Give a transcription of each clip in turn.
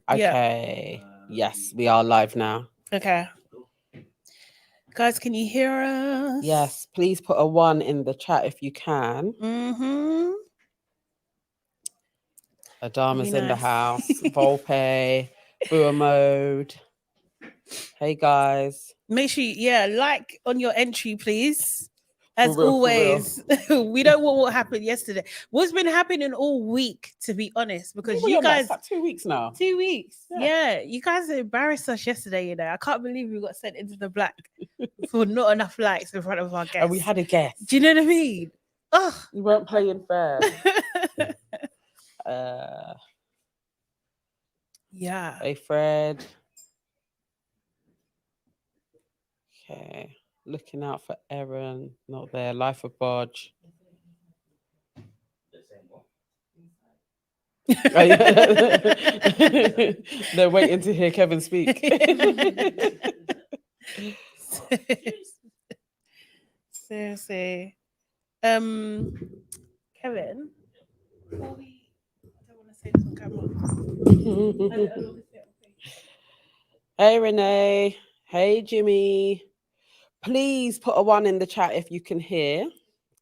Okay. Yes, we are live now. Okay. Guys, can you hear us? Yes, please put a 1 in the chat if you can. Mm-hmm. Adama's in the nice. house. Volpe, Bua Mode. Hey guys. Make sure like on your entry, please. As For real. always, we don't want what happened yesterday. What's been happening all week, to be honest, because you guys it's like 2 weeks now. 2 weeks. Yeah, you guys embarrassed us yesterday, I can't believe we got sent into the black for not enough likes in front of our guests. And we had a guest. Do you know what I mean? Oh, we weren't playing fair. Yeah. Hey Fred. Okay. Looking out for Erin. Not there. Life of Bodge. They're waiting to hear Kevin speak. Seriously. Kevin. I don't want to say this on camera. Hey Renee. Hey Jimmy. Please put a 1 in the chat if you can hear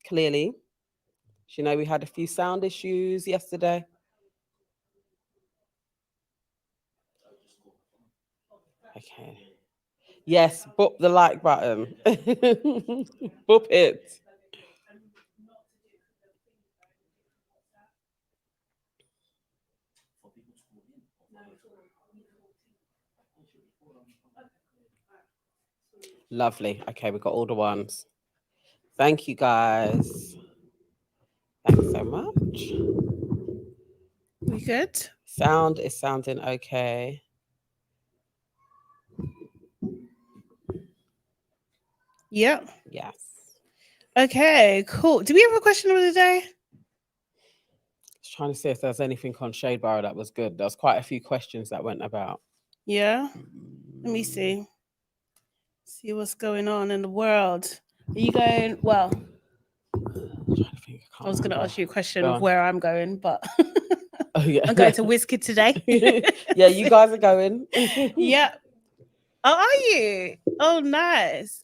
clearly. You know, we had a few sound issues yesterday. Okay. Yes, boop the like button. Boop it. Lovely. Okay, we got all the ones. Thank you, guys. Thanks so much. We good? Sound is sounding okay. Yep. Yes. Okay, cool. Do we have a question of the day? Just trying to see if there's anything on Shade Bar that was good. There was quite a few questions that went about. Yeah. Let me see. See what's going on in the world. Are you going? Well, I was going to ask you a question of where I'm going, but I'm going to Wizkid today. Yeah, you guys are going. Yeah. Oh, are you? Oh, nice.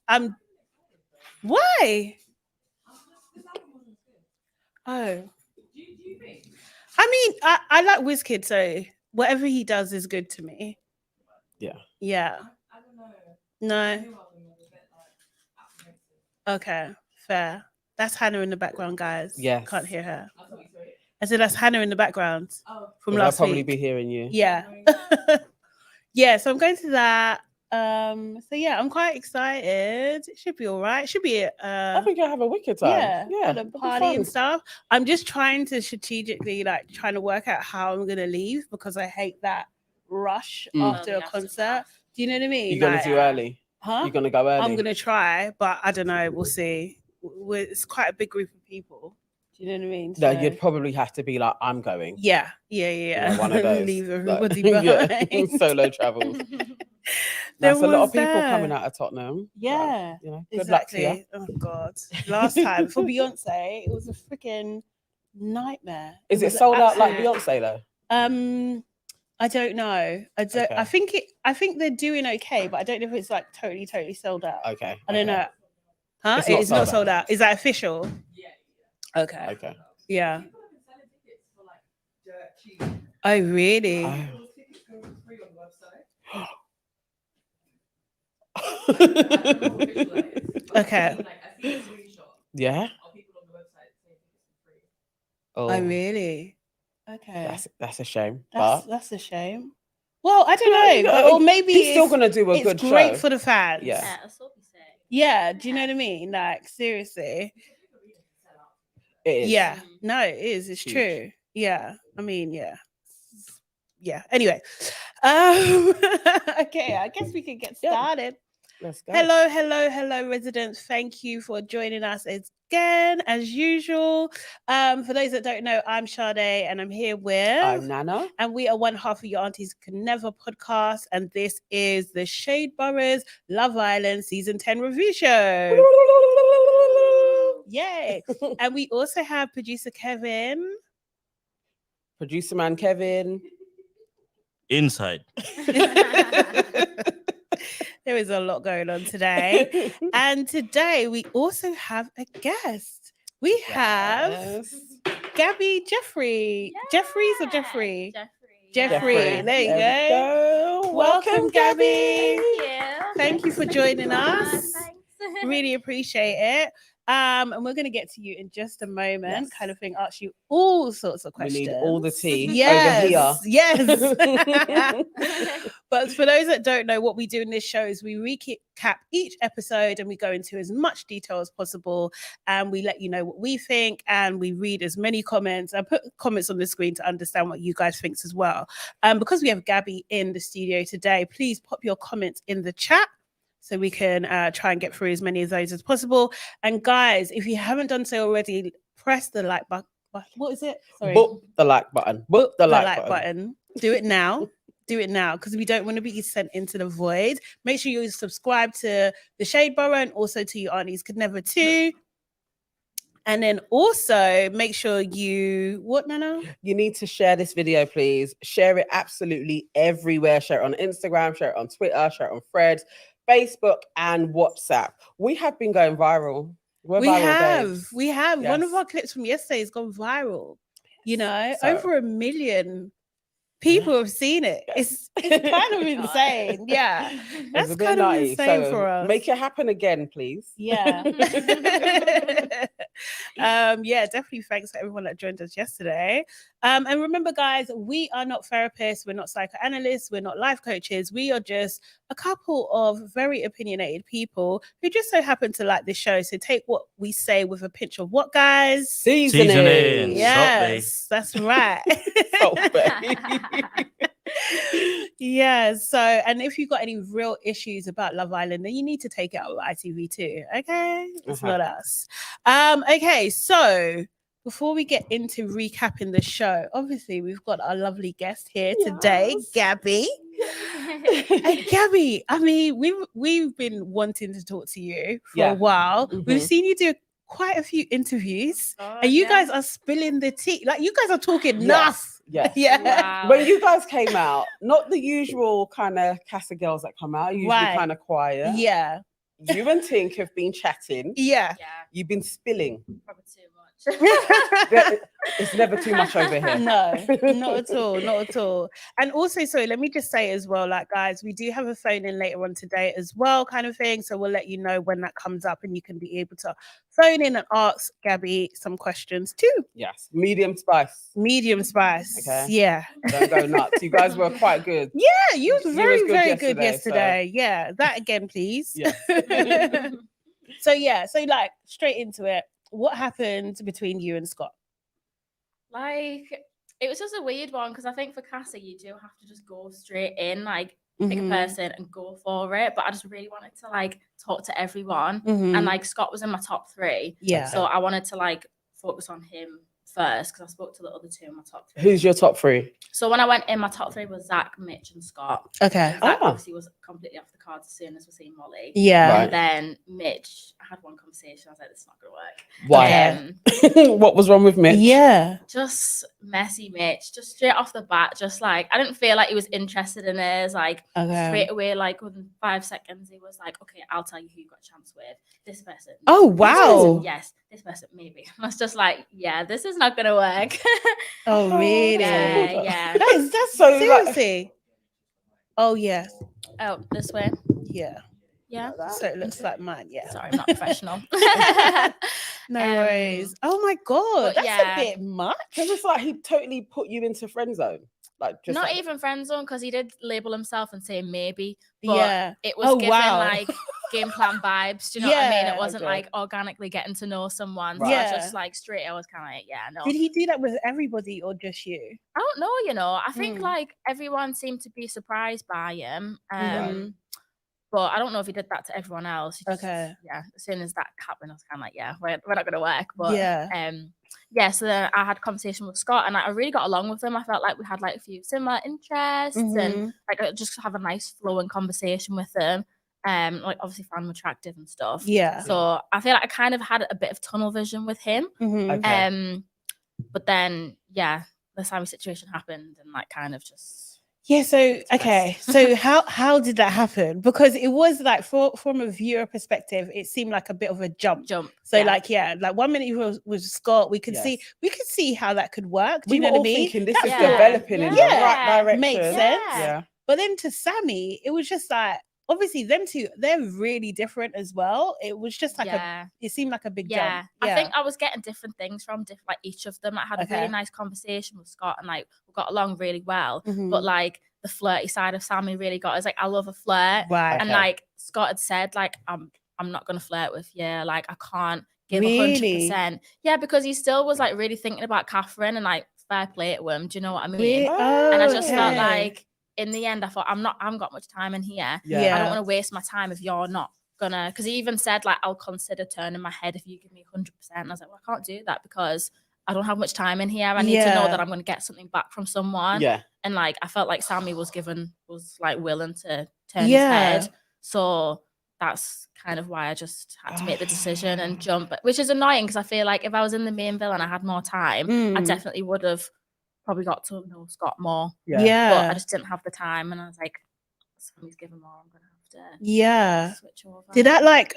Why? Oh. I mean, I like Wizkid, so whatever he does is good to me. Yeah. Yeah. I don't know. No. Okay, fair. That's Hannah in the background, guys. Yes. Can't hear her. I said that's Hannah in the background from last I'll probably week. be hearing you. Yeah. Yeah, so I'm going to that. So yeah, I'm quite excited. It should be all right. It should be I think I'll have a wicked time. Yeah, the party and stuff. I'm just trying to strategically trying to work out how I'm gonna leave because I hate that rush after a concert. Do you know what I mean? You're gonna do early? Huh? You're gonna go early? I'm gonna try, but I don't know. We'll see. It's quite a big group of people. Do you know what I mean? No, you'd probably have to be like, I'm going. Yeah. You know, one of those. Leave everybody behind. Solo travels. There's a lot of people coming out of Tottenham. Yeah. But, you know, good luck to you. Oh God. Last time for Beyonce, it was a freaking nightmare. Is it sold out like Beyonce though? I don't know. I think they're doing okay, but I don't know if it's like totally sold out. Okay. I don't know. Huh? It's not sold out. Is that official? Yeah. Okay. Yeah. Oh really? Okay. Yeah. Oh really? Okay. That's a shame. That's a shame. Well, I don't know. Or maybe he's still gonna do a good show. It's great for the fans. Yeah. Yeah. Do you know what I mean? Like seriously. It is. Yeah. No, it is. It's huge. True. Yeah. I mean, yeah. Yeah. Anyway. Okay. I guess we can get started. Let's go. Hello, residents. Thank you for joining us again, as usual. For those that don't know, I'm Sade, and I'm here with... I'm Nana. And we are one half of your Aunties Can Never podcast, and this is the Shade Borough's Love Island Season 10 review show. Yay! And we also have producer Kevin. Producer man Kevin. inside. There is a lot going on today. And today we also have a guest. We have Yes. Gabby Jeffrey. Jeffries or Jeffrey? Jeffrey. There you There go. we go. Welcome, Gabby. Thank you. Thank you for joining us. Thanks. Really appreciate it. And we're going to get to you in just a moment, Yes. kind of thing, ask you all sorts of We questions. need all the tea Yes, over here. yes. But for those that don't know, what we do in this show is we recap each episode and we go into as much detail as possible, and we let you know what we think, and we read as many comments. I put comments on the screen to understand what you guys think as well. Because we have Gabby in the studio today, please pop your comments in the chat so we can try and get through as many of those as possible. And guys, if you haven't done so already, press the like button. What is it? Sorry. Book the like button. Book the like button. Do it now. Do it now, because we don't want to be sent into the void. Make sure you subscribe to the Shade Borough and also to Your Aunties Could Never Too. And then also make sure you, what, Nana? You need to share this video, please. Share it absolutely everywhere. Share it on Instagram, share it on Twitter, share it on Threads, Facebook, and WhatsApp. We have been going viral. We have. One of Yes. our clips from yesterday has gone viral. You know, So- over 1 million people have seen it. It's kind of insane. Yeah. It's That's a bit kind of nutty, insane so for us. Make it happen again, please. Yeah. Yeah, definitely thanks for everyone that joined us yesterday. And remember, guys, we are not therapists, we're not psychoanalysts, we're not life coaches. We are just a couple of very opinionated people who just so happen to like this show. So take what we say with a pinch of what, guys? Seasoning. Yes, that's right. Salt Bae. Yeah, so and if you've got any real issues about Love Island, then you need to take it out with ITV too. Okay, it's not us. Okay, so before we get into recapping the show, obviously we've got our lovely guest here today, Yes. Gabby. Hey, Gabby, I mean, we've been wanting to talk to you for a while. We've Mhm. seen you do quite a few interviews, and you guys are spilling the tea. Like, you guys are talking enough. Yes. Yeah. Wow. When you guys came out, not the usual kind of Casa girls that come out, usually Right. kind of quiet. Yeah. You and Tink have been chatting. Yeah. Yeah, You've been spilling. probably too much. It's never too much over here. No, not at all, not at all. And also, sorry, let me just say as well, like, guys, we do have a phone in later on today as well, kind of thing. So we'll let you know when that comes up, and you can be able to phone in and ask Gabby some questions too. Yes. Medium spice. Medium spice. Okay. Yeah. Don't go nuts. You guys were quite good. Yeah, you was You very, was good very good yesterday, yesterday. Yeah, that again, please. Yes. So yeah, so like straight into it. What happened between you and Scott? Like, it was just a weird one because I think for Casa, you do have to just go straight in, like, pick a Mhm. person and go for it. But I just really wanted to, like, talk to everyone. Mhm. And, like, Scott was in my top 3. Yeah. So I wanted to, like, focus on him first because I spoke to the other 2 in my top 3. Who's your top 3? So when I went in, my top 3 was Zach, Mitch, and Scott. Okay. Zach Ah. obviously was completely off the cards as soon as we seen Molly. Yeah. Right. And then Mitch, I had one conversation. I was like, this is not going to work. Why? What was wrong with Mitch? Yeah. Just messy Mitch, just straight off the bat, just like, I didn't feel like he was interested in us. Like, Okay. straight away, like within 5 seconds, he was like, okay, I'll tell you who you got a chance with. This person. Oh, This wow. person, yes, this person, maybe. I was just like, yeah, this is not going to work. Oh, really? Yeah, yeah. That's So, like- seriously. Oh, yes. Oh, this way. Yeah. Yeah. So it looks like mine. Yeah. Sorry, I'm not professional. No worries. Oh my god, but that's yeah. a bit much. Because it's like he totally put you into friend zone. Like, just Not like, even friend zone because he did label himself and say maybe. But Yeah. it was Oh, given wow. like game plan vibes. Do you know what I mean? Yeah. It wasn't Okay. like organically getting to know someone. Right. So I Yeah. just like straight, I was kind of like, yeah, no. Did he do that with everybody or just you? I don't know, you know. I think Mm. like everyone seemed to be surprised by him. Mhm. But I don't know if he did that to everyone else. He just- Okay. Yeah. As soon as that happened, I was kind of like, yeah, we're not going to work. But Yeah. yeah, so then I had a conversation with Scott and I really got along with him. I felt like we had like a few similar interests and Mhm. like I just have a nice flowing conversation with him. Like obviously found him attractive and stuff. Yeah. So I feel like I kind of had a bit of tunnel vision with him. Mhm. Okay. But then yeah, the Sammy situation happened and like kind of just Yeah, so okay, so how did that happen? Because it was like from a viewer perspective, it seemed like a bit of a jump. So yeah. like like 1 minute he was Scott, we could see how that could work. Do We you were know what all I mean? thinking this That is Yeah. felt- developing in the right Yeah. direction. Makes sense. Yeah. But then to Sammy, it was just like obviously them two, they're really different as well. It was just like it seemed like a big jump. I think I was getting different things from like each of them. I had a really Okay. nice conversation with Scott and like we got along really well. Mhm. But like the flirty side of Sammy really got us. Like I love a flirt. Right. And Okay. like Scott had said, like I'm not gonna flirt with you. Like I can't give Really? 100%. Yeah, because he still was like really thinking about Catherine and like fair play to him. Do you know what I mean? Really? And I just felt Okay. like in the end, I thought I haven't got much time in here. Yeah. I don't want to waste my time if you're not gonna. Because he even said like I'll consider turning my head if you give me 100%. And I was like, well, I can't do that because I don't have much time in here. I need to know that I'm gonna get something back from someone. Yeah. And like I felt like Sammy was like willing to turn his head. So that's kind of why I just had to make the decision and jump, which is annoying because I feel like if I was in the main villa and I had more time, I definitely would have probably got to know Scott more. Yeah. But I just didn't have the time, and I was like, Sammy's given more. I'm gonna have to switch over. Did that like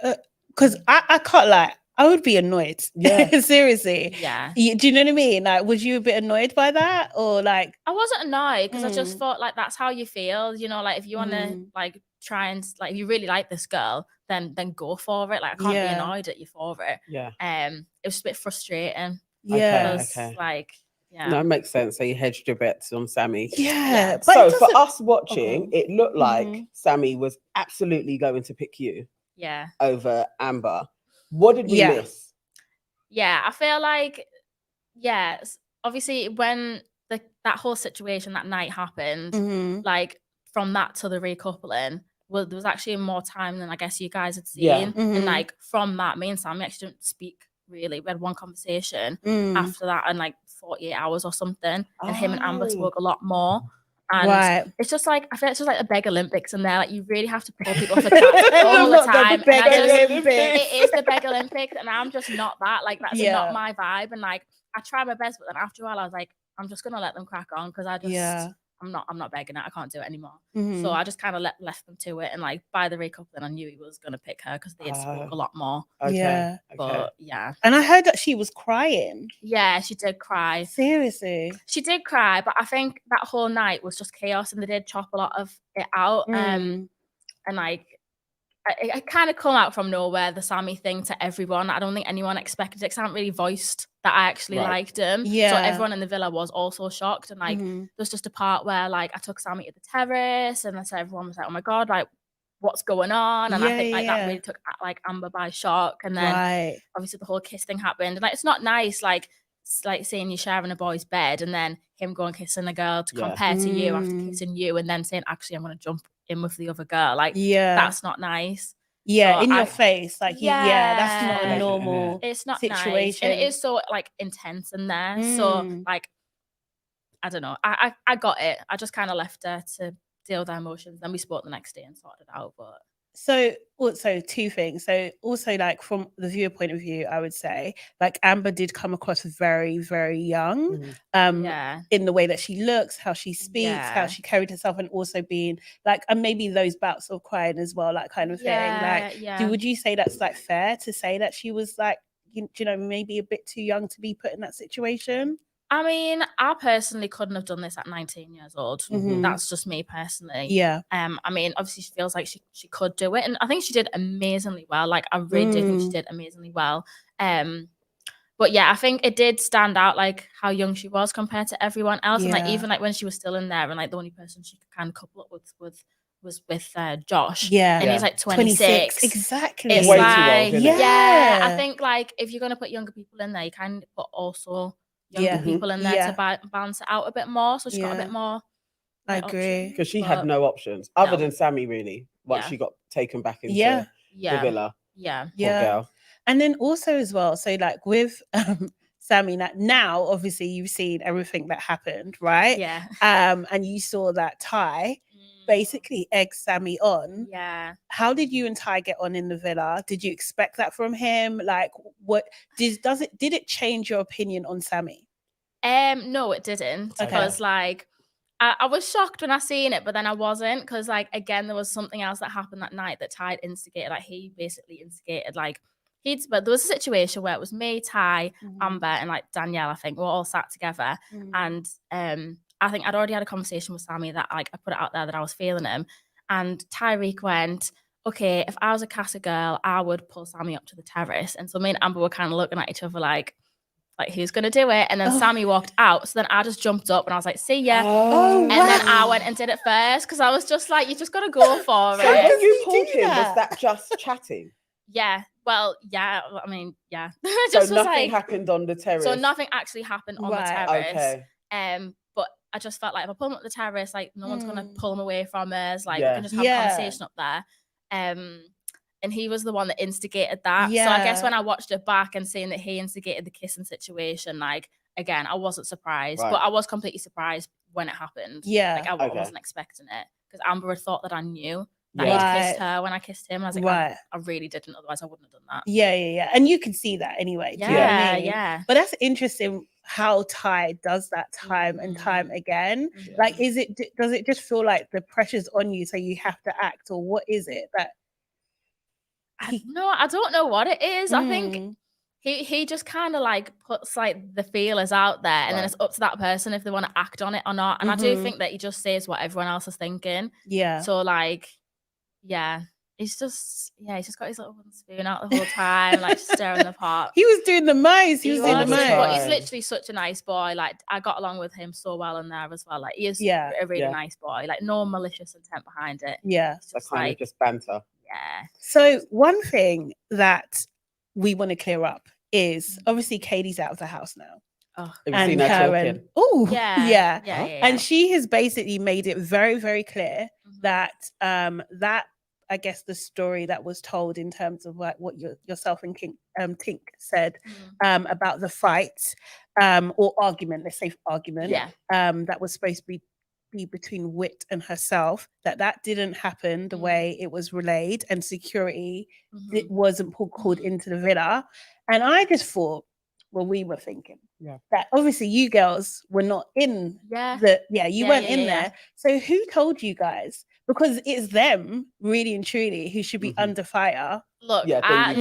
because I can't like I would be annoyed. Yeah. Seriously. Yeah. Do you know what I mean? Like, was you a bit annoyed by that, or like? I wasn't annoyed because I just thought like that's how you feel. You know, like if you want to like try and like if you really like this girl, then go for it. Like I can't be annoyed at you for it. Yeah. It was just a bit frustrating. Yeah. Because, like yeah. No, it makes sense. So you hedged your bets on Sammy. Yeah. But So it for doesn't- us watching, it looked like Sammy was absolutely going to pick you Yeah. over Amber. What did we miss? Yeah, I feel like obviously when that whole situation that night happened, like from that to the recoupling, well, there was actually more time than I guess you guys had seen. Yeah. And like from that, me and Sammy actually didn't speak really. We had one conversation after that in like 48 hours or something. And him and Amber spoke a lot more. And it's just like I feel it's just like a beg Olympics in there. Like you really have to pull people for chat all the time. It is the beg Olympics, and I'm just not that. Like that's not my vibe. And like I try my best, but then after a while, I was like, I'm just gonna let them crack on because I just I'm not begging it. I can't do it anymore. So I just kind of left them to it. And like by the recoupling, I knew he was gonna pick her because they had spoke a lot more. Okay. But yeah. And I heard that she was crying. Yeah, she did cry. Seriously. She did cry, but I think that whole night was just chaos and they did chop a lot of it out. And like it kind of come out from nowhere, the Sammy thing to everyone. I don't think anyone expected it because I haven't really voiced that I actually liked him. So everyone in the villa was also shocked. And like there's just a part where like I took Sammy to the terrace and so everyone was like, oh my God, like what's going on? And I think like that really took like Amber by shock. And then obviously the whole kiss thing happened. And like it's not nice, like saying you're sharing a boy's bed and then him going kissing a girl to compare to you after kissing you and then saying, actually, I'm going to jump in with the other girl. Like, that's not nice. Yeah, so in your face. Like, that's not a normal it's not situation. Nice. And it is so, like, intense in there. So, like, I don't know. I got it. I just kind of left her to deal with her emotions. Then we spoke the next day and sorted it out. But so also two things. So also like from the viewer point of view, I would say like Amber did come across very, very young in the way that she looks, how she speaks, how she carried herself, and also being like, and maybe those bouts of crying as well, that kind of thing. Like, would you say that's like fair to say that she was like, you know, maybe a bit too young to be put in that situation? I mean, I personally couldn't have done this at 19 years old. That's just me personally. Yeah. I mean, obviously she feels like she could do it. And I think she did amazingly well. Like, I really do think she did amazingly well. But yeah, I think it did stand out, like, how young she was compared to everyone else. And like, even like when she was still in there and like the only person she could kind of couple up with was with Josh. Yeah. And he's like 26. Exactly. It's way like, too old, I think like if you're going to put younger people in there, you kind of put also younger people in there to balance it out a bit more. So she got a bit more. I agree. Because she had no options other than Sammy, really, once she got taken back into the villa. Yeah. Poor girl. And then also as well, so like with Sammy, now obviously you've seen everything that happened, right? Yeah. And you saw that Ty basically egged Sammy on. Yeah. How did you and Ty get on in the villa? Did you expect that from him? Like, what did it change your opinion on Sammy? No, it didn't. Because like I was shocked when I seen it, but then I wasn't, because like again there was something else that happened that night that Ty instigated. Like he basically instigated, like but there was a situation where it was me, Ty, Amber, and like Danielle, I think, we were all sat together, and I think I'd already had a conversation with Sammy that like I put it out there that I was feeling him, and Tyrique went, okay, if I was a Casa girl, I would pull Sammy up to the terrace. And so me and Amber were kind of looking at each other like who's gonna do it? And then Sammy walked out. So then I just jumped up and I was like, see ya. And then I went and did it first, because I was just like, you just gotta go for So it. when you pulled him, was that just chatting? Yeah. Well, yeah. I mean, yeah. So just was nothing like, happened on the terrace? so nothing actually happened on the terrace. Okay. But I just felt like if I pull him up the terrace, like no one's gonna pull him away from us. Like we Yeah. can just have a conversation up there. And he was the one that instigated that. So I guess when I watched it back and seeing that he instigated the kissing situation, like again, I wasn't surprised, but I was completely surprised when it happened. Yeah. Like I wasn't expecting it, because Amber had thought that I knew that he'd kissed her when I kissed him. I was like, I really didn't, otherwise I wouldn't have done that. Yeah. And you could see that anyway. Yeah, do you know what I mean? yeah. But that's interesting how Ty does that time and time again. Like, does it just feel like the pressure's on you, so you have to act, or what is it that? No, I don't know what it is. I think he just kind of like puts like the feelers out there, and then it's up to that person if they want to act on it or not. And I do think that he just says what everyone else is thinking. Yeah. So like, yeah, he's just got his little wooden spoon out the whole time, like stirring the pot. He was doing the most. He was doing the most. But he's literally such a nice boy. Like I got along with him so well in there as well. Like he is a really nice boy. Like no malicious intent behind it. Yeah. That's kind of just banter. Yeah. So one thing that we want to clear up is obviously Katie's out of the house now. Oh, have you seen her talking? Oh, yeah. And she has basically made it very, very clear that that, I guess, the story that was told in terms of like what yourself and Tink said about the fight or argument, let's say argument, that was supposed to be between Whit and herself, that didn't happen the way it was relayed, and security it wasn't called into the villa. And I just thought, well, we were thinking that obviously you girls were not in you weren't in there. So who told you guys? Because it's them really and truly who should be under fire. Look, I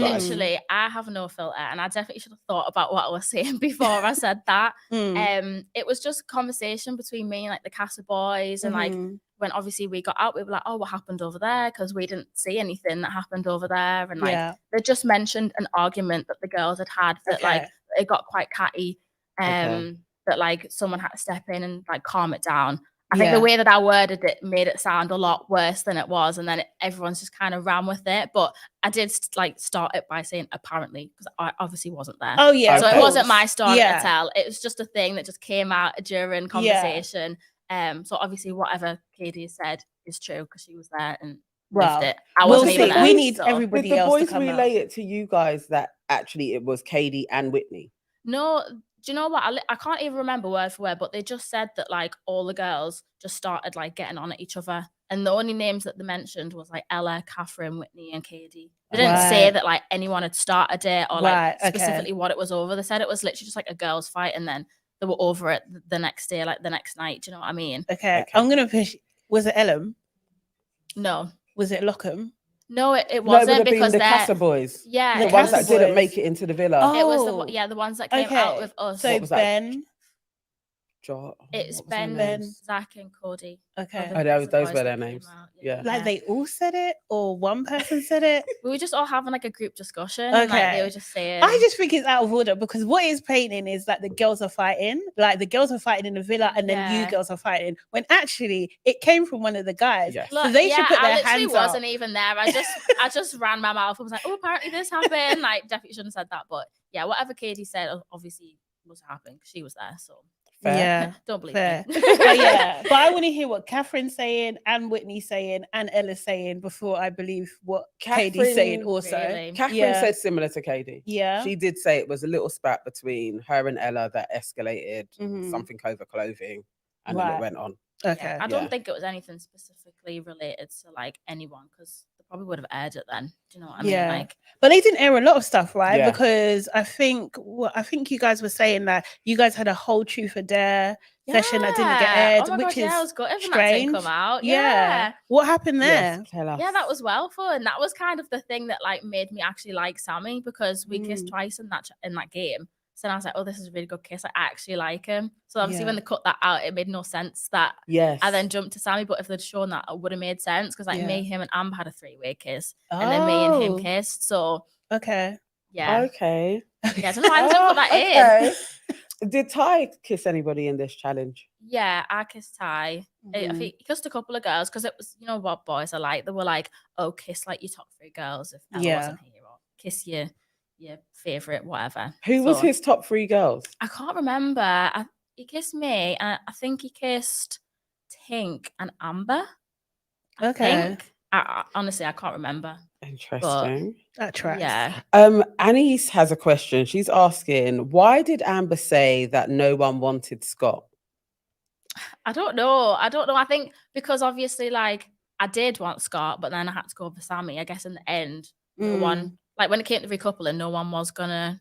have no filter, and I definitely should have thought about what I was saying before I said that. It was just a conversation between me and like the Casa boys, and like when obviously we got out, we were like, oh, what happened over there? Because we didn't see anything that happened over there. And like they just mentioned an argument that the girls had that like it got quite catty, that like someone had to step in and like calm it down. I think the way that I worded it made it sound a lot worse than it was, and then everyone's just kind of ran with it. But I did like start it by saying apparently, because I obviously wasn't there. Oh yeah, so it wasn't my story to tell. It was just a thing that just came out during conversation. So obviously whatever Katie said is true, because she was there and lived it. I wasn't even there. We need everybody Did the else boys to come relay it to you guys that actually it was Katie and Whitney? No. Do you know what? I can't even remember word for word, but they just said that like all the girls just started like getting on at each other. And the only names that they mentioned was like Ella, Catherine, Whitney, and Katie. They didn't say that like anyone had started it or like specifically what it was over. They said it was literally just like a girls' fight, and then they were over it the next day, like the next night. Do you know what I mean? Okay. I'm gonna push. Was it Ellen? No. Was it Locham? No, it wasn't, because the Casa boys. Yeah, the ones that didn't make it into the villa. It was the ones that came out with us. So Ben. It's Ben, Zach, and Cody. Okay. Those were their names. Yeah. Like they all said it, or one person said it? We were just all having like a group discussion. Okay. And, like, they were just saying. I just think it's out of order, because what it's painting is that the girls are fighting. Like the girls are fighting in the villa, and then you girls are fighting. When actually it came from one of the guys. Yes. Look, so they should put their hands up. I literally wasn't even there. I just ran my mouth and was like, oh, apparently this happened. Like definitely shouldn't have said that. But yeah, whatever Katie said obviously was happening, because she was there. So fair. Yeah, don't believe me. But I want to hear what Catherine's saying, and Whitney's saying, and Ella's saying before I believe what Katie's saying. Also, Catherine said similar to Katie. Yeah, she did say it was a little spat between her and Ella that escalated something over clothing, and then it went on. Okay. I don't think it was anything specifically related to like anyone, because they probably would have aired it then. Do you know what I mean? Yeah. Like, But they didn't air a lot of stuff, right? Yeah. Because I think you guys were saying that you guys had a whole Truth or Dare session that didn't get aired, oh my which God, I is was gutted when that strange. didn't come out. Yeah. What happened Yes, there? tell us. Yeah, that was well fun. That was kind of the thing that like made me actually like Sammy, because we kissed twice in that game. So I was like, oh, this is a really good kiss. I actually like him. So obviously when they cut that out, it made no sense that I then jumped to Sammy. But if they'd shown that, it would have made sense, because like me, him, and Amber had a 3-way kiss, and then me and him kissed. So okay. Yeah. Okay. Yeah, I don't know why they didn't put that in. Did Ty kiss anybody in this challenge? Yeah, I kissed Ty. I think he kissed a couple of girls, because it was, you know what boys are like. They were like, oh, kiss like your top 3 girls if Ella wasn't here, or kiss your favourite, whatever. Who was his top 3 girls? I can't remember. He kissed me, and I think he kissed Tink and Amber. Okay. Honestly, I can't remember. Interesting. That tracks. Yeah. Anise has a question. She's asking, why did Amber say that no one wanted Scott? I don't know. I think because obviously, like, I did want Scott, but then I had to go for Sammy. I guess in the end, no one, like when it came to recoupling, no one was gonna.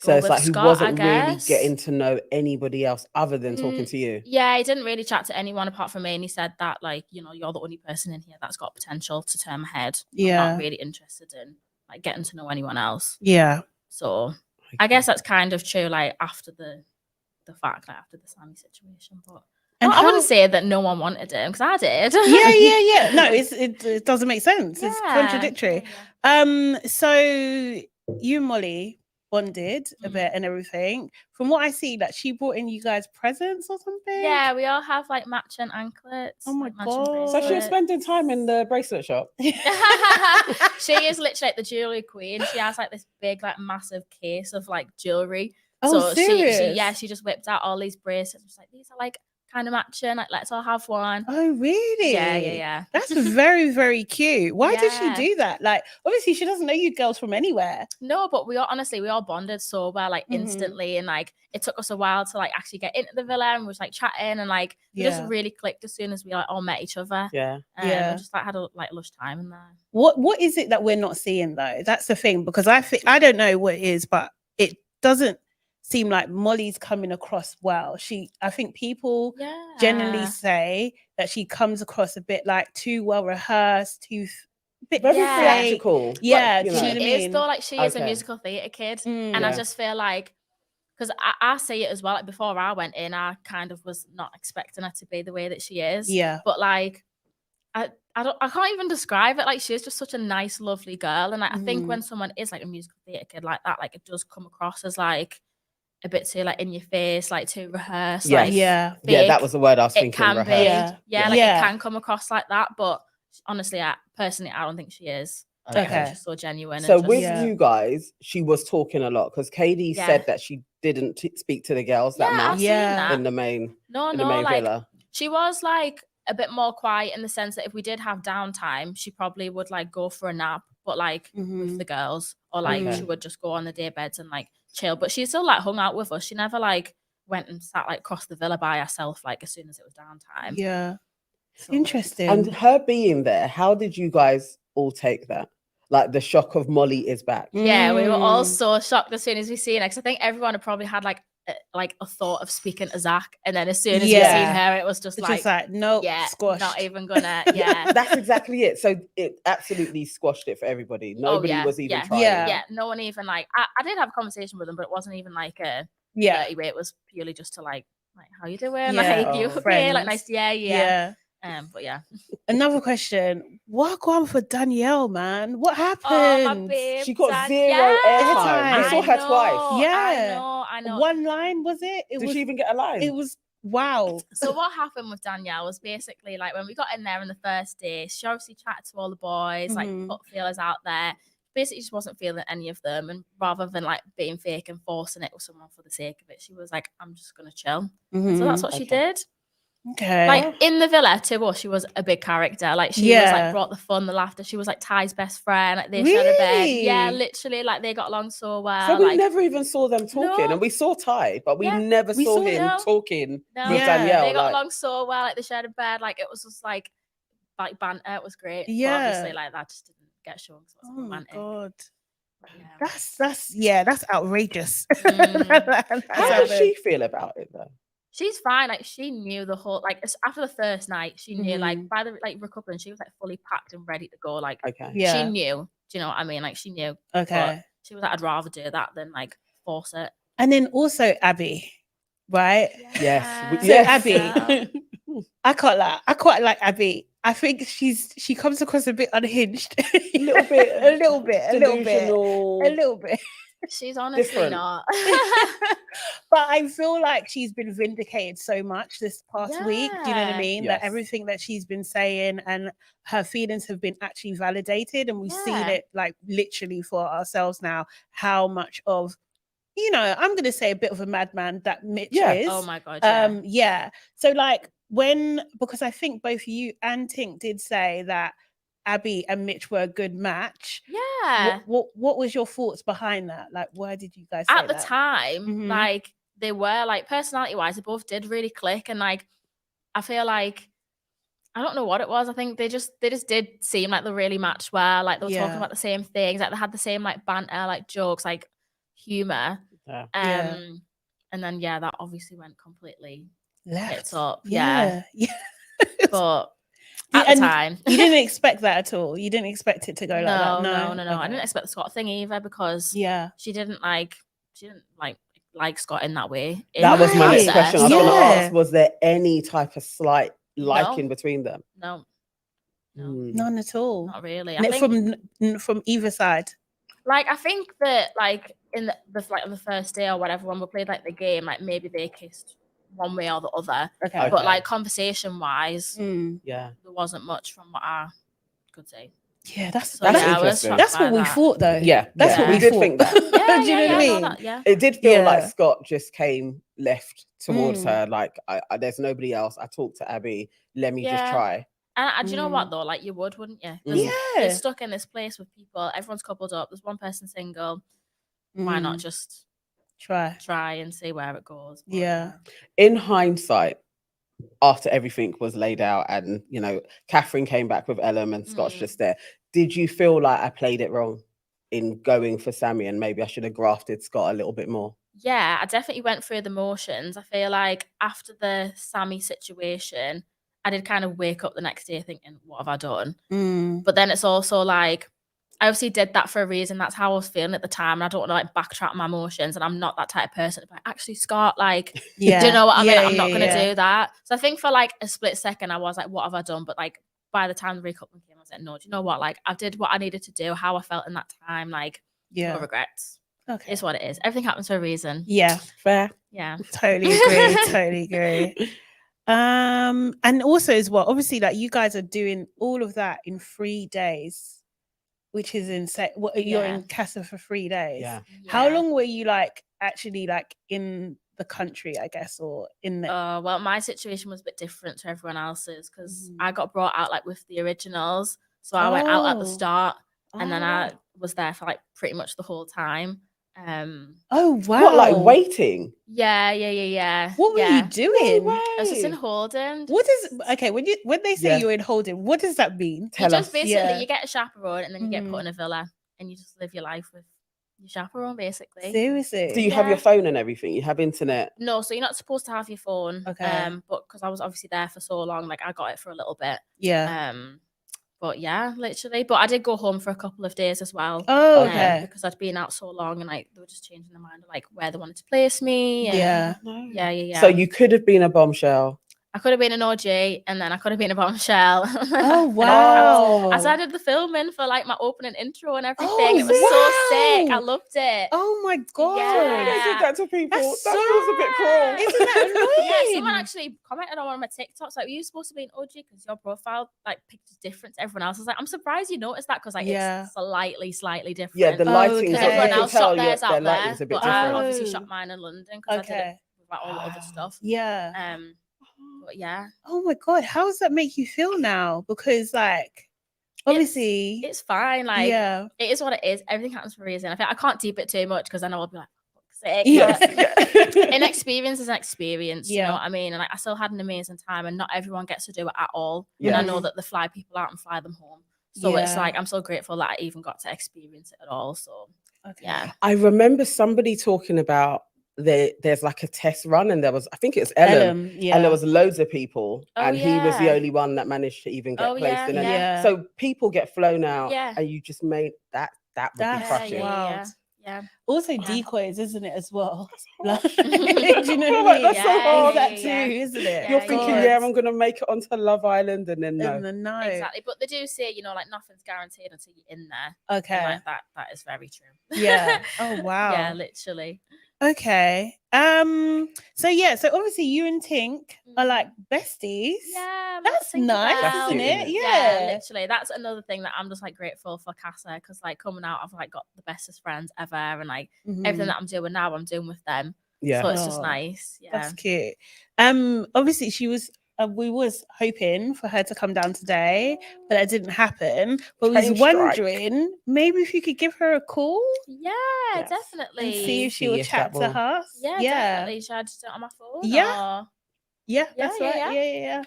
So it's like Scott, he wasn't really getting to know anybody else other than talking to you. Yeah, he didn't really chat to anyone apart from me, and he said that, like, you know, you're the only person in here that's got potential to turn my head. Yeah, I'm not really interested in like getting to know anyone else. Yeah. So I guess that's kind of true. Like after the fact, like after the Sammy situation, but. And I wouldn't say that no one wanted him, because I did. Yeah. No, it doesn't make sense. It's contradictory. Yeah. So you and Molly bonded a bit and everything. From what I see, like she brought in you guys presents or something. Yeah, we all have like matching anklets. Oh my like, God. So she was spending time in the bracelet shop. She is literally like the jewelry queen. She has like this big, like massive case of like jewelry. Oh, so serious? she just whipped out all these bracelets. She's like, these are like kind of matching. Like, let's all have one. Oh, really? Yeah. That's very, very cute. Why did she do that? Like, obviously, she doesn't know you girls from anywhere. No, but we all bonded so well, like instantly, and like it took us a while to like actually get into the villa, and we was like chatting, and like we just really clicked as soon as we like all met each other. Yeah. We just like had a like lush time in there. What is it that we're not seeing though? That's the thing, because I don't know what it is, but it doesn't seem like Molly's coming across well. I think people generally say that she comes across a bit like too well rehearsed, very theatrical. Yeah, she is though. Like she is a musical theatre kid, and I just feel like, because I see it as well. Like before I went in, I kind of was not expecting her to be the way that she is. Yeah, but like I can't even describe it. Like she's just such a nice, lovely girl, and like I think when someone is like a musical theatre kid like that, like it does come across as like a bit too like in your face, like too rehearsed. Yes. Like, big. That was the word I was thinking. It can rehearsed. be, like it can come across like that. But honestly, I don't think she is. Okay, she's so genuine. So with you guys, she was talking a lot, because Katie said that she didn't speak to the girls that much. In the main, like, villa. She was like a bit more quiet in the sense that if we did have downtime, she probably would like go for a nap, but like with the girls, or like she would just go on the day beds and like chill. But she still like hung out with us. She never like went and sat like across the villa by herself like as soon as it was downtime. Yeah. So interesting. And her being there, how did you guys all take that? Like the shock of Molly is back. Yeah, we were all so shocked as soon as we seen her, because I think everyone had probably had like a thought of speaking to Zach, and then as soon as we seen her, it was just like no, squashed. Not even gonna. Yeah, that's exactly it. So it absolutely squashed it for everybody. Nobody was even trying. Yeah, no one even like. I did have a conversation with them, but it wasn't even like a dirty way. It was purely just to like how you doing? Like you okay? Like nice. Yeah. But yeah. Another question. What going for Danielle, man? What happened? Oh, my babe, she got zero airtime. We saw her twice. Yeah. I know. One line, was it? Did she even get a line? It was wow. So what happened with Danielle was basically like when we got in there on the first day, she obviously chatted to all the boys, like put feelers out there. Basically just wasn't feeling any of them, and rather than like being fake and forcing it with someone for the sake of it, she was like, I'm just gonna chill. So that's what she did. Okay. Like in the villa to us, she was a big character. Like she was like brought the fun, the laughter. She was like Ty's best friend. Like they shared a bed. Yeah, literally. Like they got along so well. So we like, never even saw them talking, and we saw Ty, but we never saw him talking with Danielle. They got along so well. Like they shared a bed. Like it was just like banter. It was great. Yeah. But obviously, like that just didn't get shown. Oh my God. Yeah. That's outrageous. How does she feel about it though? She's fine. Like she knew the whole after the first night, she knew like by the recoupling, she was like fully packed and ready to go. Like she knew. Do you know what I mean? Like she knew. Okay. But she was like, I'd rather do that than like force it. And then also Abby, right? Yes. So Abby, I quite like Abby. I think she comes across a bit unhinged. a little bit. She's honestly not. But I feel like she's been vindicated so much this past week. Do you know what I mean? Yes. That everything that she's been saying and her feelings have been actually validated, and we've seen it like literally for ourselves now. How much of, you know, I'm going to say a bit of a madman that Mitch is. Oh my God. Yeah. So like because I think both you and Tink did say that Abby and Mitch were a good match. Yeah. What was your thoughts behind that? Like, why did you guys say at the that? time, like they were like personality wise, they both did really click, and like I feel like I don't know what it was. I think they just did seem like they really matched well. Like they were talking about the same things, like they had the same like banter, like jokes, like humor. And then that obviously went completely hits up. Yeah. But at the time, you didn't expect that at all. You didn't expect it to go like that. No. Okay. I didn't expect the Scott thing either, because she didn't like Scott in that way. That was my next question. I was going to ask: was there any type of slight liking between them? No, none at all. Not really. I think from either side. Like I think that like in the like on the first day or whatever, when we played like the game, like maybe they kissed one way or the other. Okay. But like conversation wise, there wasn't much from what I could say. Yeah, that's interesting. That's what we thought though. Yeah, that's what we did think that. Do you know what I mean? It did feel like Scott just came left towards her. Like, there's nobody else. I talked to Abby. Let me just try. And do you know what though? Like you would, wouldn't you? You're stuck in this place with people. Everyone's coupled up. There's one person single. Why not just try and see where it goes? But, in hindsight, after everything was laid out and, you know, Catherine came back with Ellen and Scott's just there, did you feel like I played it wrong in going for Sammy and maybe I should have grafted Scott a little bit more? Yeah, I definitely went through the motions. I feel like after the Sammy situation, I did kind of wake up the next day thinking, what have I done? But then it's also like, I obviously did that for a reason. That's how I was feeling at the time. And I don't want to like backtrack my emotions. And I'm not that type of person. But actually, Scott, like, do you know what I mean? I'm not going to do that. So I think for like a split second, I was like, what have I done? But like by the time the recoupling came, I was like, no, do you know what? Like I did what I needed to do, how I felt in that time. Like, no regrets. Okay. It's what it is. Everything happens for a reason. Yeah. Fair. Yeah. Totally agree. Totally agree. And also as well, obviously, like you guys are doing all of that in 3 days. Which is insane. You're in Casa for 3 days. Yeah. How long were you like actually like in the country, I guess, or in the? Well, my situation was a bit different to everyone else's because I got brought out like with the originals. So I went out at the start, and then I was there for like pretty much the whole time. Oh wow! What, like waiting? Yeah. What were you doing? I was just in holding. What is when they say you're in holding? What does that mean? Tell us. Basically, you get a chaperone, and then you get put in a villa, and you just live your life with your chaperone, basically. Seriously? Do you have your phone and everything? You have internet? No, so you're not supposed to have your phone. Okay. But because I was obviously there for so long, like I got it for a little bit. Yeah. But yeah, literally. But I did go home for a couple of days as well. Oh, okay. Because I'd been out so long, and like they were just changing their mind of like where they wanted to place me. And yeah. So you could have been a bombshell. I could have been an OG, and then I could have been a bombshell. Oh wow! As I did the filming for like my opening intro and everything, it was so sick. I loved it. Oh my god! Yeah. They did that to people. That feels a bit cruel. Isn't that annoying? Yeah, someone actually commented on one of my TikToks like, "Were you supposed to be an OG because your profile like picture's different to everyone else?" I was like, "I'm surprised you noticed that because like it's slightly different." Yeah, the lighting. Because everyone else shot theirs out there, a bit but I obviously shot mine in London because I did it with like, all the other stuff. Yeah. But yeah. Oh my God, how does that make you feel now? Because like, obviously, it's fine. Like, yeah, it is what it is. Everything happens for a reason. I think I can't deep it too much because I know I'll be like, fuck's sake. Yeah. An experience is an experience. Yeah. You know what I mean? And like, I still had an amazing time, and not everyone gets to do it at all. Yeah. And I know that they fly people out and fly them home. So it's Yeah. like, I'm so grateful that I even got to experience it at all. So Okay. yeah. I remember somebody talking about there's like a test run, and there was, I think it's Ellen, yeah. and there was loads of people, Oh, and he was the yeah. only one that managed to even get Oh, placed yeah, in. And yeah. so people get flown out, Yeah. and you just made that would That's be crushing. wild. Yeah. Also Yeah. decoys, isn't it, as well? That's Like, do you know what I mean? That's so hard. That too, isn't it? You're Yeah, thinking, God. yeah, I'm gonna make it onto Love Island, and then no. And then no. Exactly. But they do say, you know, like nothing's guaranteed until you're in there. Okay. And like that is very true. Yeah. Oh wow. Yeah, literally. Okay. So yeah, so obviously you and Tink are like besties. Yeah, That's nice, That's isn't cute, it? isn't it? Yeah. literally. That's another thing that I'm just like grateful for Casa, because like coming out, I've like got the bestest friends ever, and like everything that I'm doing now, I'm doing with them. Yeah. So it's just Oh, nice. Yeah. That's cute. Obviously she was. We was hoping for her to come down today, but that didn't happen. But we was Train strike. wondering maybe if you could give her a call Yeah, Yes. definitely. and see if she See will if chat that to will- us. Yeah, definitely. Should I just do it on my phone? Yeah. Or... Yeah, that's Yeah, right. yeah. Yeah.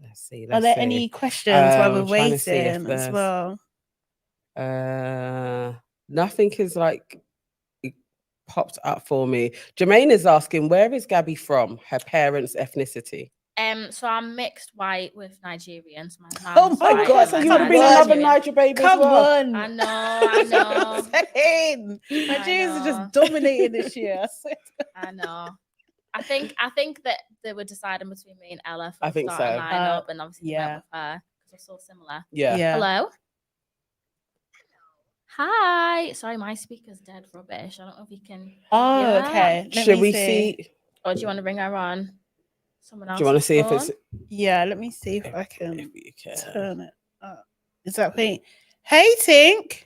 Let's see. Are there any questions while we're I'm trying to see if waiting as there's- well? Nothing is like popped up for me. Jermaine is asking, where is Gabby from? Her parents' ethnicity. So I'm mixed white with Nigerians. My Oh mum's my white God, and so my you would wanna have be been dad's another Nigerian. Niger baby Come as well. on. I know. Saying. Nigerians are just dominating this year. I swear to I know. I think that they were deciding between me and Ella for I the think starting so. lineup, and obviously they yeah. went with her because we're so similar. Yeah. Yeah. Hello. Hi. Sorry, my speaker's dead rubbish. I don't know if you can. Oh, hear that. okay. Let Should me we see? Or do you want to bring her on? Someone else. Do you want to see if it's? Yeah, let me see if I can If you can. turn it up. Is that thing? Hey, Tink.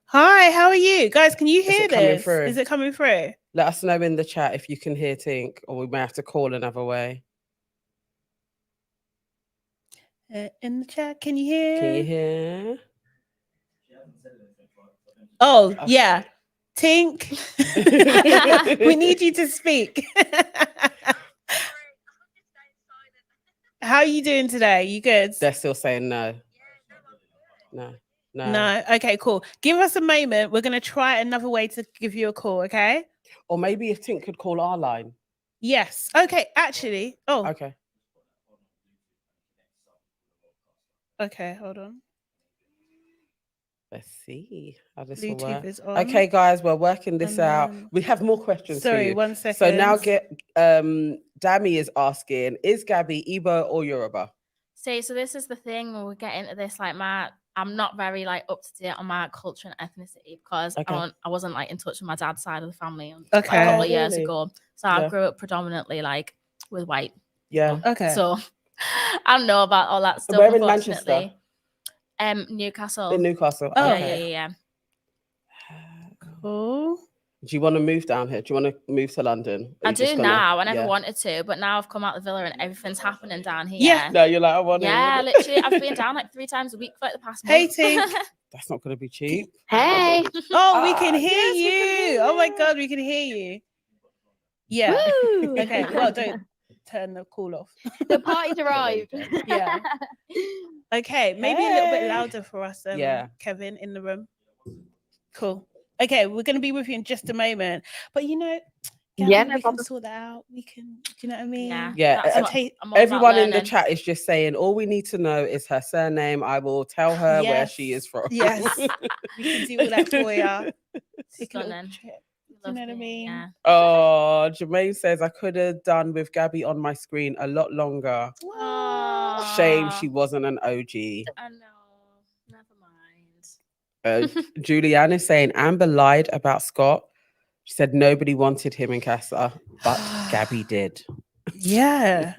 Hi, how are you? Guys, can you hear it coming this? through? Is it coming through? Let us know in the chat if you can hear Tink, or we may have to call another way. In the chat, can you hear? Can you hear? Oh, yeah. Tink, we need you to speak. How are you doing today? You good? They're still saying no. No. No. Okay, cool. Give us a moment. We're going to try another way to give you a call, okay? Or maybe if Tink could call our line. Yes. Okay, actually. Oh, Okay. okay, hold on. Let's see how this will Bluetooth work. is on. Okay, guys, we're working this And out. then- We have more questions for Sorry, you. 1 second. So now Dami is asking, is Gabby Igbo or Yoruba? So this is the thing when we get into this, like I'm not very like up to date on my culture and ethnicity because Okay. I wasn't like in touch with my dad's side of the family like, Okay. a couple of Oh, years really? ago. So Yeah. I grew up predominantly like with white. Yeah. Okay. So I don't know about all that stuff. Where in Manchester? Unfortunately. Newcastle. In Newcastle. Oh, Okay. Yeah. Cool. Do you want to move down here? Do you want to move to London? Or I you just do gonna- now. I never yeah. wanted to, but now I've come out the villa and everything's happening down here. Yeah. No, you're like, I want to. Yeah, literally. I've been down like 3 times a week for like the past Hey, month. Tink. That's not going to be cheap. Hey. Oh, we can hear yes, we you. can hear Oh my you. God, we can hear you. Yeah. Woo! Okay. Well, don't turn the call off. The party's arrived. Yeah. Okay. Maybe a little bit Hey. louder for us, Yeah. Kevin, in the room. Cool. Okay, we're going to be with you in just a moment. But you know, Gabby, Yeah, no we can problem. sort that out. We can, do you know what I mean? Yeah. Yeah, That's And what take I'm all about Everyone in the learning. chat is just saying all we need to know is her surname. I will tell her where Yes. she is from. Yes. We can do all that for you. Take a little Stunning. trip. Do you know what I mean? Yeah. Oh, Jermaine says I could have done with Gabby on my screen a lot longer. Shame she wasn't an OG. I know. Never mind. Julianne is saying Amber lied about Scott. She said nobody wanted him in Casa, but Gabby did. Yeah.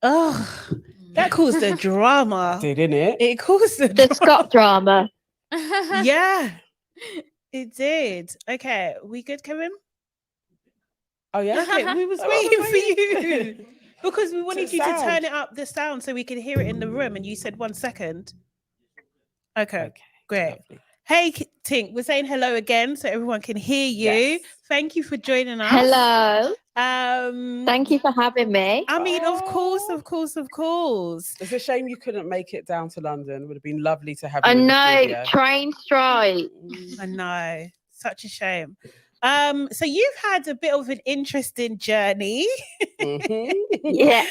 Oh, that caused the drama. Didn't it? It caused the The Scott drama. Yeah, it did. Okay, we good, Kevin? Oh yeah. Okay, we was I waiting was for you because we wanted you to sound. turn it up the sound so we could hear it in the room, and you said 1 second. Okay, great. Lovely. Hey, Tink, we're saying hello again so everyone can hear you. Yes. Thank you for joining us. Hello. Um, Thank you for having me. I mean, of course. It's a shame you couldn't make it down to London. It would have been lovely to have you I in the know, studio. train strike. I know, such a shame. So you've had a bit of an interesting journey. Mhm. Yeah.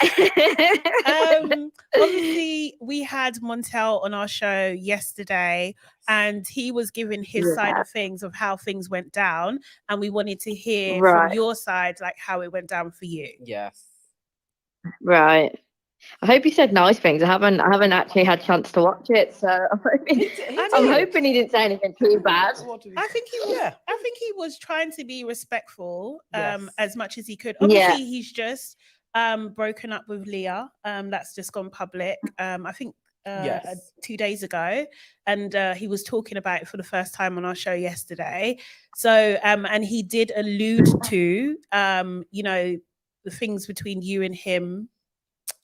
Obviously, we had Montel on our show yesterday, and he was giving his side Yeah. of things of how things went down, and we wanted to hear from Right. your side, like how it went down for you. Yes. Right. I hope he said nice things. I haven't actually had a chance to watch it, so I'm hoping he didn't say anything too bad. I think he was. Yeah. I think he was trying to be respectful, Yes. as much as he could. Yeah. Obviously, he's just broken up with Leah. That's just gone public. I think Yes. 2 days ago, and he was talking about it for the first time on our show yesterday. So, and he did allude to, you know, the things between you and him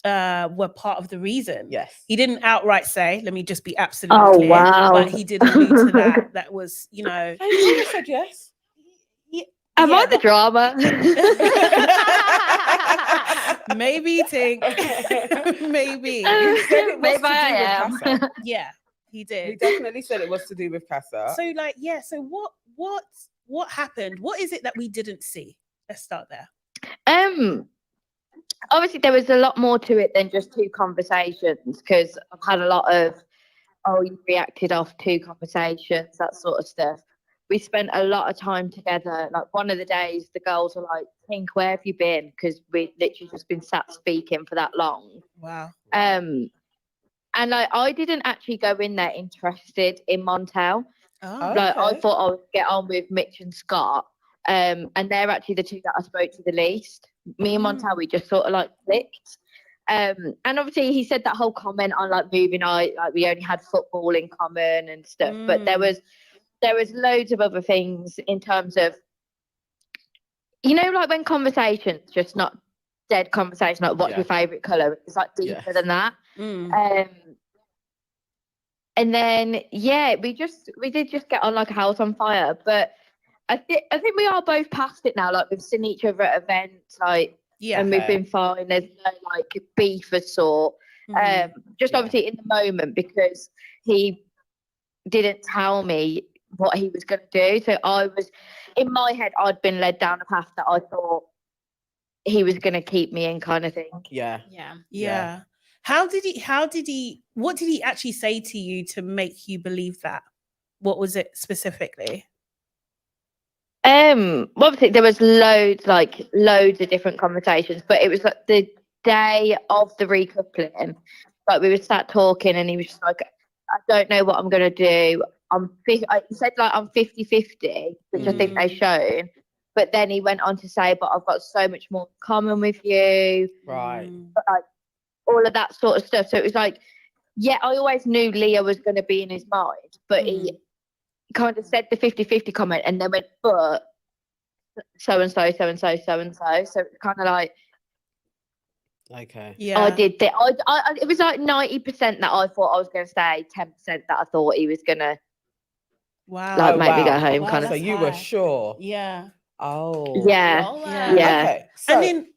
were part of the reason. Yes. He didn't outright say, let me just be absolutely Oh, clear, wow. but he did allude to that. That was, you know. He said yes. Am I the but- drama? Maybe, Tink. Maybe. He said it was Maybe to do I with am. Casa. Yeah, he He did. definitely said it was to do with Casa. So, like, yeah. So, what happened? What is it that we didn't see? Let's start there. Obviously there was a lot more to it than just 2 conversations, because I've had a lot of, oh, you reacted off 2 conversations, that sort of stuff. We spent a lot of time together. Like one of the days the girls were like, Tink, where have you been? Because we literally just been sat speaking for that long. Wow. And like I didn't actually go in there interested in Montel. Oh, Like I Okay. thought I would get on with Mitch and Scott. And they're actually the 2 that I spoke to the least. Me and Montel, we just sort of like clicked. And obviously he said that whole comment on like movie night, like we only had football in common and stuff. But there was loads of other things in terms of, you know, like when conversations just not dead conversation, like what's Yeah. your favourite colour? It's like deeper Yes. than that. Mm. And then yeah, we did just get on like a house on fire. But I think we are both past it now. Like we've seen each other at events, like, Yeah. and we've Okay. been fine. There's no like beef of sort. Mhm. Just Yeah. obviously in the moment, because he didn't tell me what he was going to do. So I was in my head, I'd been led down a path that I thought he was going to keep me in, kind of thing. Yeah. Yeah. Yeah. What did he actually say to you to make you believe that? What was it specifically? Obviously there was loads of different conversations, but it was like the day of the recoupling, like we were sat talking and he was just like, I don't know what I'm going to do. He said like I'm 50-50, which I think they shown. But then he went on to say, but I've got so much more in common with you. Right. But, like, all of that sort of stuff. So it was like, yeah, I always knew Leah was going to be in his mind, but he kind of said the 50-50 comment and then went, but so-and-so, so-and-so, so-and-so. So it's kind of like, Okay. Yeah. I did that. It was like 90% that I thought I was going to say, 10% that I thought he was going to Wow. like Oh, make me go wow. home, Wow, kind So of. that's you were high. sure. Yeah. Oh. Yeah. Yeah. Yeah. Okay. So And then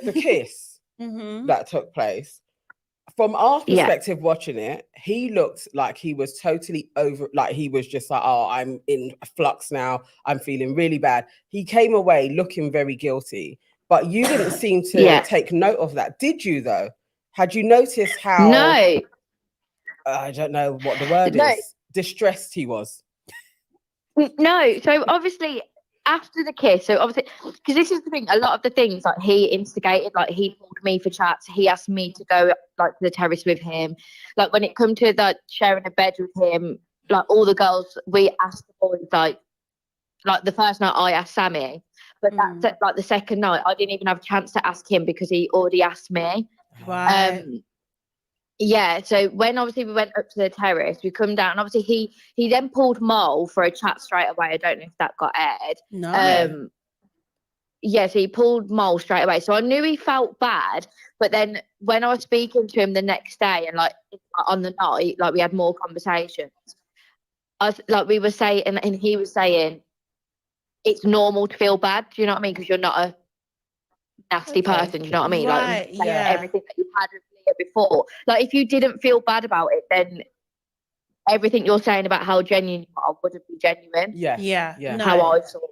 the kiss that took place, from our Yeah. perspective watching it, he looked like he was totally over, like he was just like, oh, I'm in flux now. I'm feeling really bad. He came away looking very guilty, but you didn't seem to Yeah. take note of that. Did you though? Had you noticed how, No. I don't know what the word No. is, distressed he was? No. So obviously after the kiss, so obviously, because this is the thing, a lot of the things like he instigated, like he called me for chats, he asked me to go like to the terrace with him. Like when it come to like sharing a bed with him, like all the girls, we asked the boys, like the first night I asked Sammy, but that's like the second night I didn't even have a chance to ask him because he already asked me. Right. Yeah, so when obviously we went up to the terrace, we come down. Obviously, he then pulled Mole for a chat straight away. I don't know if that got aired. No. yeah, so he pulled Mole straight away. So I knew he felt bad. But then when I was speaking to him the next day and like on the night, like we had more conversations, I was, like we were saying, and he was saying, it's normal to feel bad. Do you know what I mean? Because you're not a nasty person. Do you know what I mean? Right, like yeah. everything that you've had with Leah before. Like if you didn't feel bad about it, then everything you're saying about how genuine you are wouldn't be genuine. Yeah. Yeah. No. How I saw it.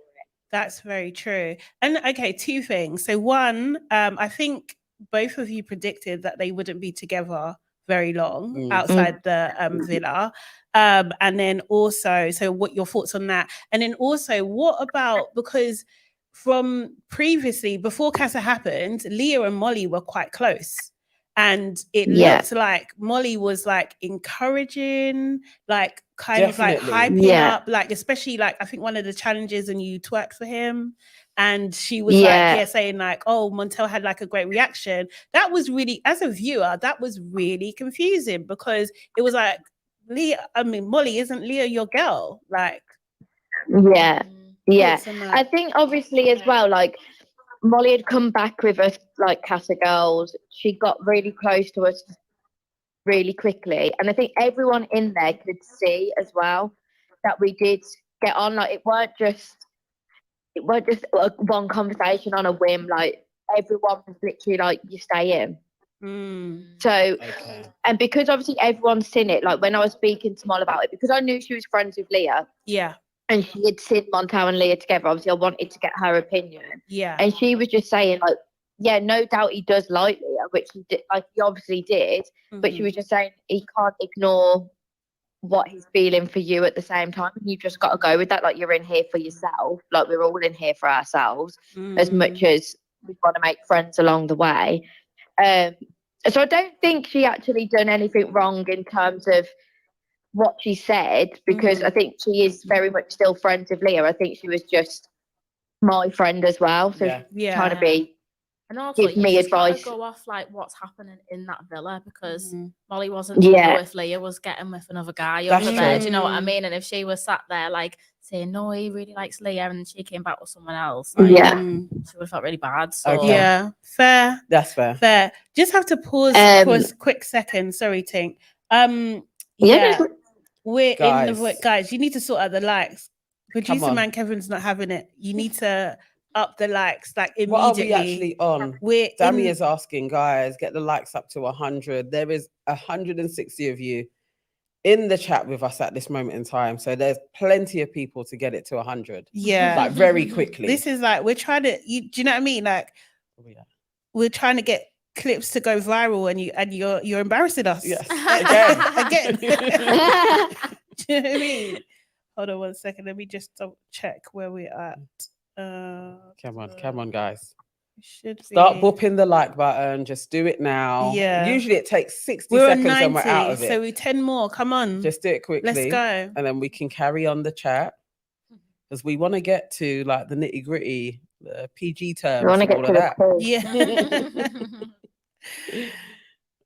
That's very true. And okay, two things. So one, I think both of you predicted that they wouldn't be together very long outside the villa. And then also, so what your thoughts on that? And then also, what about, because from previously, before Casa happened, Leah and Molly were quite close. And it looked like Molly was like encouraging, like kind of like hyping up, like especially like I think one of the challenges and you twerked for him. And she was like, saying like, oh, Montel had like a great reaction. That was really, as a viewer, that was really confusing because it was like, Leah, I mean, Molly, isn't Leah your girl? Like, yeah. I think obviously as well, like Molly had come back with us like Casa girls. She got really close to us really quickly. And I think everyone in there could see as well that we did get on. Like it weren't just one conversation on a whim. Like everyone was literally like, you stay in. So, and because obviously everyone's seen it, like when I was speaking to Molly about it, because I knew she was friends with Leah. Yeah. And she had seen Montel and Leah together. Obviously, I wanted to get her opinion. Yeah. And she was just saying, like, yeah, no doubt he does like Leah, which he did, like he obviously did. But she was just saying he can't ignore what he's feeling for you at the same time. And you've just got to go with that. Like you're in here for yourself. Like we're all in here for ourselves as much as we want to make friends along the way. So I don't think she actually done anything wrong in terms of what she said, because I think she is very much still friends with Leah. I think she was just my friend as well. So she's trying to be, and also give me advice. Go off like what's happening in that villa because Molly wasn't sure if Leah was getting with another guy over there. Do you know what I mean? And if she was sat there like saying, no, he really likes Leah, and she came back with someone else, like, she would have felt really bad. So yeah, fair. That's fair. Fair. Just have to pause for a quick second. Sorry, Tink. We're in the guys. You need to sort out the likes. Producer man Kevin's not having it. You need to up the likes like immediately. What are we actually on? Dammy is asking, guys, get the likes up to 100. There is 160 of you in the chat with us at this moment in time. So there's plenty of people to get it to 100. Yeah. Like very quickly. This is like, we're trying to, do you know what I mean? Like, we're trying to get clips to go viral and you're embarrassing us. Yes. Again. Do you know what I mean? Hold on 1 second. Let me just check where we're at. Come on, guys. Should start bopping the like button. Just do it now. Yeah. Usually it takes 60 we're seconds 90, and we're out of it. So we 10 more. Come on. Just do it quickly. Let's go. And then we can carry on the chat. Because we want to get to like the nitty gritty, the PG terms. We want to get to that. Yeah.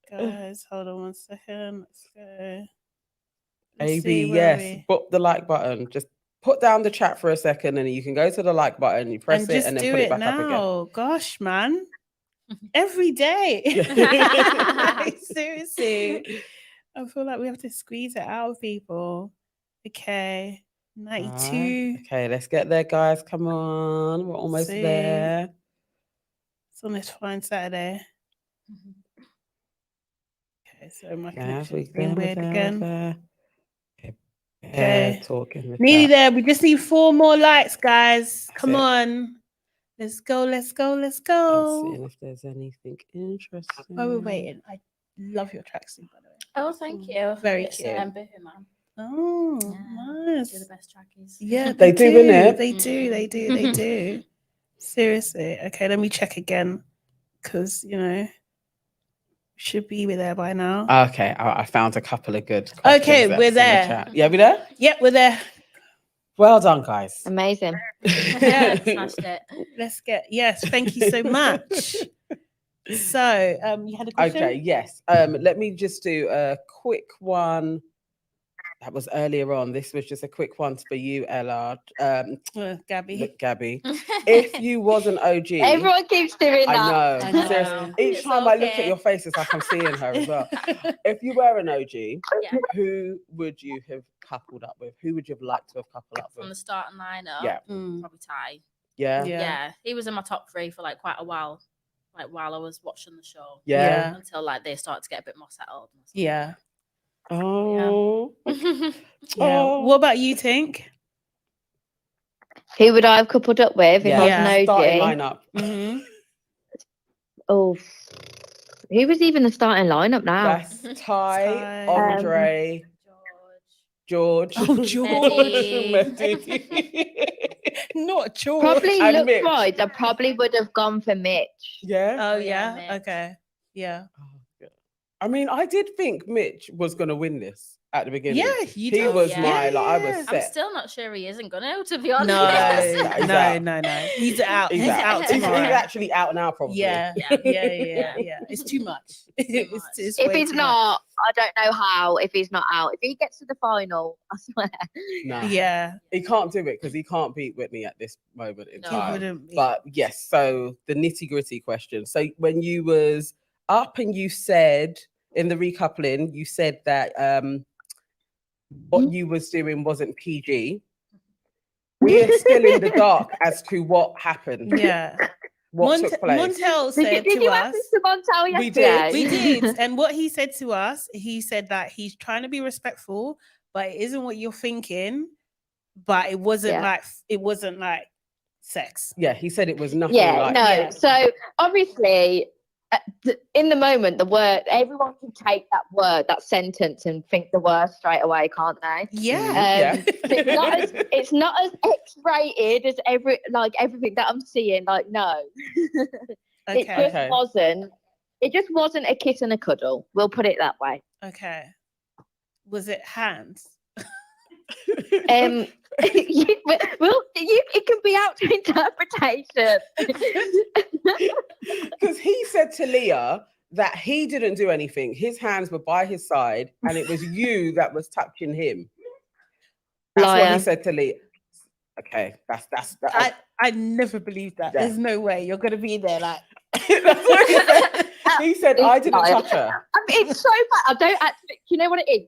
Guys, hold on 1 second. Let's go. AB, yes. Bop the like button. Just put down the chat for a second and you can go to the like button, you press it and then put it back up again. Gosh, man. Every day. Seriously. I feel like we have to squeeze it out of people. Okay. 92. Right. Okay, let's get there, guys. Come on. We're almost there. It's on this fine Saturday. Okay, so my connection's being weird again. Okay. Nearly there. We just need 4 more likes, guys. Come on. Let's go. Let's seeing if there's anything interesting. While we're waiting, I love your tracksuit, by the way. Oh, thank you. Very cute. Oh, nice. Do the best trackies. Yeah, they do, innit? They do. Seriously. Okay, let me check again. Because, should be there by now. Okay, I found a couple of good. Okay, we're there. Yeah, we there? Yep, we're there. Well done, guys. Amazing. Yeah, smashed it. Thank you so much. So, you had a question? Okay, yes. Let me just do a quick one. That was earlier on. This was just a quick one for you, Ella. Gabby. Look, Gabby. If you was an OG, Everyone keeps doing that. I know. I know. Seriously, each It's time I look at okay. your face, it's like I'm seeing her as well. If you were an OG, Yeah. who would you have coupled up with? Who would you have liked to have coupled up From with? the starting lineup, Yeah. probably Ty. Yeah. Yeah, he was in my top 3 for like quite a while. Like while I was watching the show. Yeah. Until like they started to get a bit more settled. Yeah. Oh. Yeah. Oh. What about you, Tink? Who would I have coupled up with if I was Yeah. an Starting OG? lineup. Mm-hmm. Oh, who was even the starting lineup now? That's Ty, Ty. Andre, George. Oh, George. Mehdi. Not George. Probably And look Mitch. wise, I probably would have gone for Mitch. Yeah. Oh, Oh, yeah, yeah. Mitch. Okay. Yeah. I mean, I did think Mitch was going to win this at the beginning. Yeah, you He did. was Yeah. my, like, I was Yeah. set. I'm still not sure he isn't gonna, to be honest. No, He's out. no. He's out. He's He's out. out He's tomorrow. actually out now, probably. Yeah. Yeah. Yeah. It's too much. It's much. If way he's too not, I don't know how. If he's not out, if he gets to the final, I swear. No. much. Yeah. He can't do it because he can't beat Whitney at this moment in No. He time. wouldn't be. But yes, so the nitty gritty question. So when you was up and you said in the recoupling, you said that what you was doing wasn't PG. We are still in the dark as to what happened, Yeah. what took place. Montel said Did to you us. ask Mr. Montel We did. yesterday? We did. And what he said to us, he said that he's trying to be respectful, but it isn't what you're thinking. But it wasn't like sex. Yeah, he said it was nothing Yeah, like no. Yeah. So obviously, in the moment, the word, everyone can take that word, that sentence, and think the worst straight away, can't they? Yeah. So it's not as X-rated as everything that I'm seeing. Like, no, it Okay. just wasn't. It just wasn't a kiss and a cuddle. We'll put it that way. Okay. Was it hands? It can be out to interpretation. because he said to Leah that he didn't do anything. His hands were by his side, and it was you that was touching him. That's what he Liar. said to Leah. Okay, that's I never believed that. Yeah. There's no way you're gonna be there like that's what he said. He said I didn't Liar. touch her. I mean, it's so bad. I don't actually. Do you know what it is?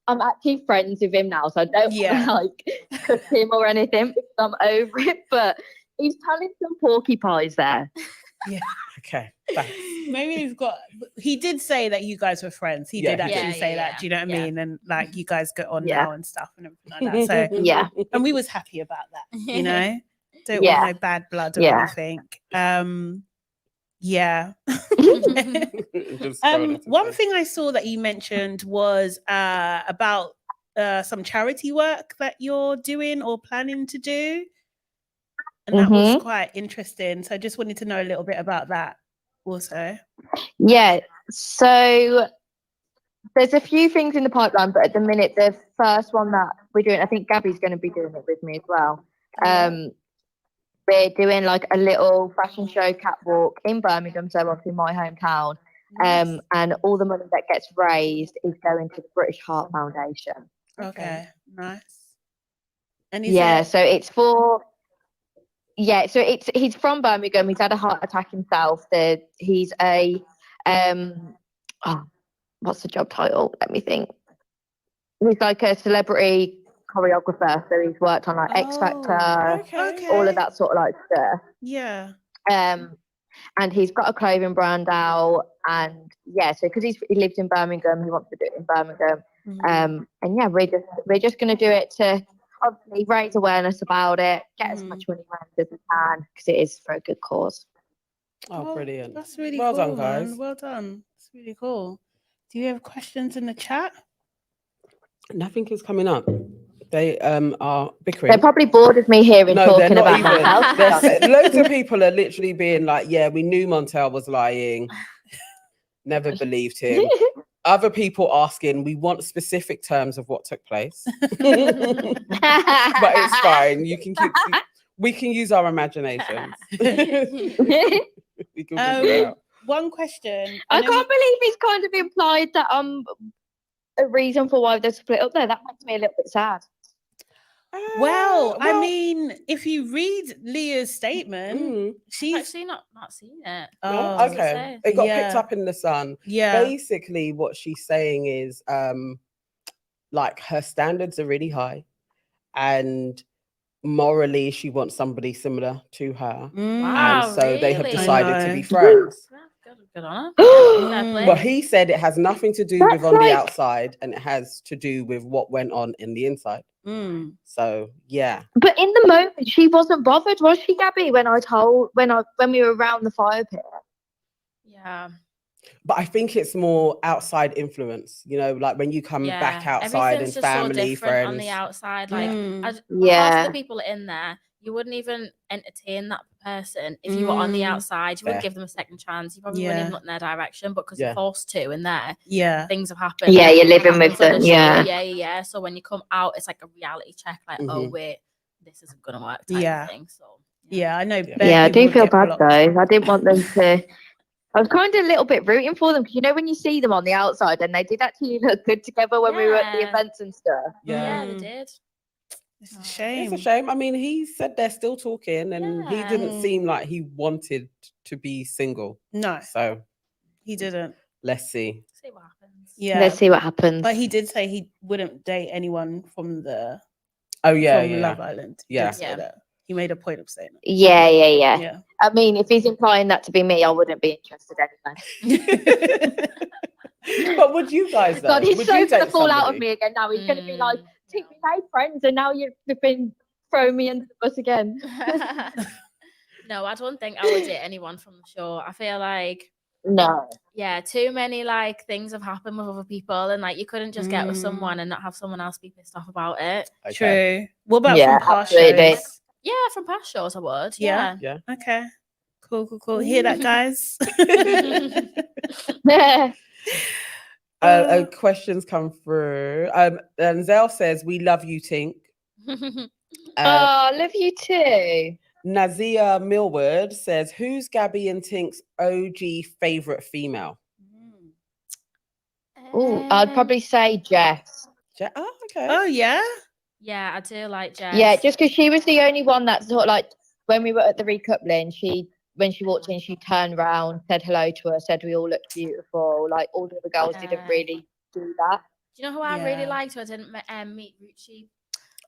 I'm actually friends with him now, so I don't Yeah. want to like cook him or anything because I'm over it. But he's telling some porcupines there. Okay, thanks. maybe he's got. He did say that you guys were friends. He Yeah, did he actually did. say Yeah, that. Do you know what I yeah. mean? And like you guys get on Yeah. now and stuff and everything like that. So Yeah. and we was happy about that. You know, don't Yeah. want no bad blood or Yeah. anything. Yeah. Just throwing it to One say. thing I saw that you mentioned was about some charity work that you're doing or planning to do. And that was quite interesting. So I just wanted to know a little bit about that also. Yeah. So there's a few things in the pipeline, but at the minute, the first one that we're doing, I think Gabby's going to be doing it with me as well. We're doing like a little fashion show catwalk in Birmingham, so obviously my hometown. Nice. And all the money that gets raised is going to the British Heart Foundation. Okay, nice. And So it's for he's from Birmingham. He's had a heart attack himself. He's a what's the job title? Let me think. He's like a celebrity choreographer, so he's worked on like X Factor, all of that sort of like stuff. Yeah. And he's got a clothing brand out, and so because he lives in Birmingham, he wants to do it in Birmingham. And yeah, we're just going to do it to obviously raise awareness about it, get as much money raised as we can, because it is for a good cause. Oh, brilliant. That's really Well cool, done, guys. man. Well done. It's really cool. Do you have questions in the chat? Nothing is coming up. They are bickering. They're probably bored of me hearing No, they're talking not about my even. health. Loads of people are literally being like, yeah, we knew Montel was lying. Never believed him. Other people asking, we want specific terms of what took place. But it's fine. You can we can use our imaginations. We can figure it out. One question. I can't believe he's kind of implied that I'm a reason for why they're split up there. That makes me a little bit sad. Well, I mean, if you read Leah's statement, I've she's actually not seen it. No? Oh, Okay. It got picked Yeah. up in the Sun. yeah. Basically, what she's saying is like her standards are really high, and morally she wants somebody similar to her. Wow, And so they have really? decided to be know. friends. Good on her. Mm. play. But he said it has nothing to do That's with on the like- outside, and it has to do with what went on in the inside. Mm. So yeah. But in the moment, she wasn't bothered, was she, Gabby? When we were around the fire pit. Yeah. But I think it's more outside influence, you know, like when you come back outside Everything's and just so family, different friends. on the outside. Like, Mm. half Yeah. of the people in there, you wouldn't even entertain that person if you were on the Mm. outside. You wouldn't Fair. give them a second chance. You probably wouldn't even Yeah. look in their direction, but because Yeah. you're forced to in there, Yeah. things have happened. Yeah, you're everything living with happens on the them, show. yeah. Yeah. So when you come out, it's like a reality check. Like, oh Mhm. wait, this isn't gonna work. Type Yeah. of thing. So Yeah, I know. Yeah. bare Yeah, I people do would feel get bad blocked. though. I didn't want them to. I was kind of a little bit rooting for them because you know when you see them on the outside and they did actually look good together when we were at the Yeah. events and stuff. yeah, they Mm. did. It's a Oh. shame. It's a shame. I mean, he said they're still talking, and he didn't Yeah. seem like he wanted to be single. No, So he didn't. let's see. See what happens. Yeah, Let's see what happens. but he did say he wouldn't date anyone from the Oh yeah, from yeah. Love Island. He Yeah. did say that. He made a point of saying it. Yeah. Yeah. I mean, if he's implying that to be me, I wouldn't be interested anyway. But would you guys? God, though? he's Would so you gonna date fall out of somebody? me again now. He's gonna be like, Mm, "We made friends, and now you've been throwing me under the bus again." No, I don't think I would date anyone from the show. I feel like, No. yeah, too many like things have happened with other people, and like you couldn't just get with someone and not have someone else be pissed off about it. Okay. True. What about Yeah, from past absolutely. shows? Yeah, from past shows I would. Yeah. Yeah. Okay. Cool. Hear that, guys? Questions come through. And Zell says, "We love you, Tink." Oh, love you too. Nazia Millward says, "Who's Gabby and Tink's OG favorite female?" Oh, I'd probably say Jess. Oh, okay. Oh yeah. Yeah, I do like Jess. Yeah, just because she was the only one that sort of like when we were at the recoupling, when she walked in, she turned around, said hello to us, said we all looked beautiful. Like all the other girls didn't really do that. Do you know who I really Yeah. liked? Who I didn't meet Ruchi.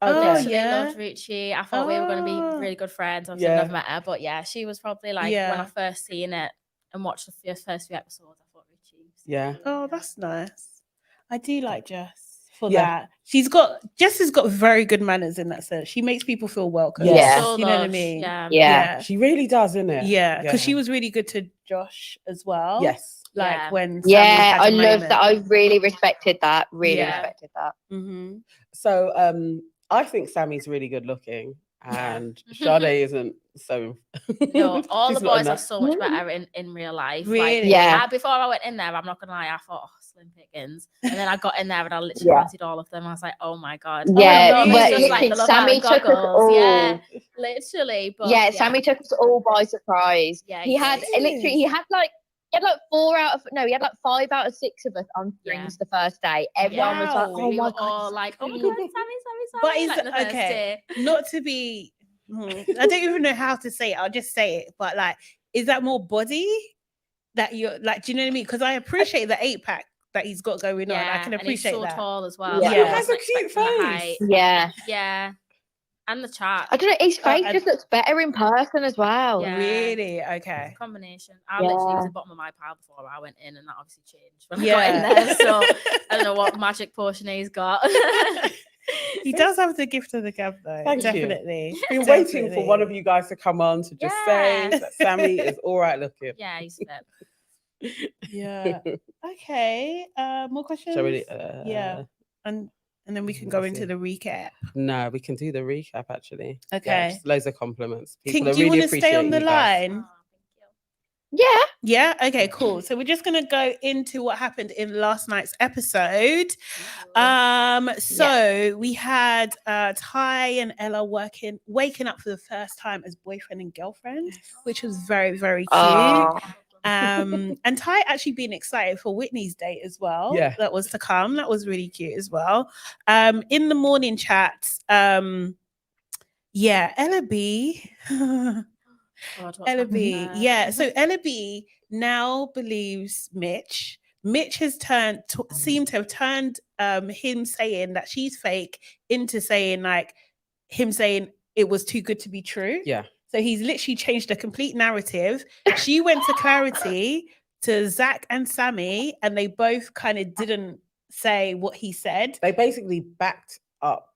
Oh, Literally yeah. loved Ruchi. I thought we were going to Oh. be really good friends. Obviously, Yeah. I've never met her, but yeah, she was probably like when I Yeah. first seen it and watched the first few episodes. I thought Ruchi. was Yeah. really Oh, good. that's nice. I do like Jess for Yeah. that. Jess has got very good manners in that sense. She makes people feel welcome. Yeah. So You know what I loved, mean? Yeah. Yeah. She really does, isn't it? Yeah, because she was really good to Josh as well. Yes. Like Yeah. when Sammy Yeah, had a I love that. moment. I really respected that. Really Yeah. respected that. Mm-hmm. So I think Sammy's really good looking, and Sade isn't so. No, all she's the not boys are enough. so much better in real life. Really? Like, Yeah. before I went in there, I'm not gonna lie, I thought, oh, slim pickings, and then I got in there and I literally Yeah. fancied all of them. I was like, oh my god. Yeah, no, It's well, just like the Love Sammy Island took us goggles. all. Yeah, literally. But Yeah, Sammy took us all by surprise. Yeah, he had literally. He had like 5 out of 6 of us on strings the first day. Everyone was like, Wow. "Oh we my were god!" all like, oh my god, Sammy. But is like, the first okay. day. Not to be, I don't even know how to say it. I'll just say it. But like, is that more body that you're like? Do you know what I mean? Because I appreciate the 8-pack that he's got going on. I can and he's appreciate so that. tall as well. Yeah. Like, He I has wasn't a cute expecting the face. height. Yeah, Yeah, and the chat. I don't know. His face and- just looks better in person as well. Yeah. Really? Okay. Combination. I literally was Yeah. at the bottom of my pile before I went in, and that obviously changed when I Yeah. got in there. So I don't know what magic potion he's got. He does have the gift of the gab, though. Thank you. Definitely. Been waiting for one of you guys to come on to just say Yeah. that Sammy is all right looking. Yeah, he's fit. Yeah. Okay. More questions? Shall we? Yeah. And then we can go let's into see. the recap. No, we can do the recap actually. Yeah, Okay. just loads of compliments. Tink, People are do you really want to stay on appreciating the you guys. line? Oh, Yeah, Yeah. Okay. Cool. So we're just gonna go into what happened in last night's episode. thank you. So we had Ty and Ella waking up for the first time as boyfriend and girlfriend, which was very, very cute. Oh, And Ty actually being excited for Whitney's date as well. Yeah. That was to come. That was really cute as well. In the morning chat, Ella B. God, what's Ella happening B. there? Yeah. So Ella B now believes Mitch. Mitch has seemed to have turned him saying that she's fake into saying like him saying it was too good to be true. Yeah. So he's literally changed the complete narrative. She went to clarity to Zach and Sammy, and they both kind of didn't say what he said. They basically backed up.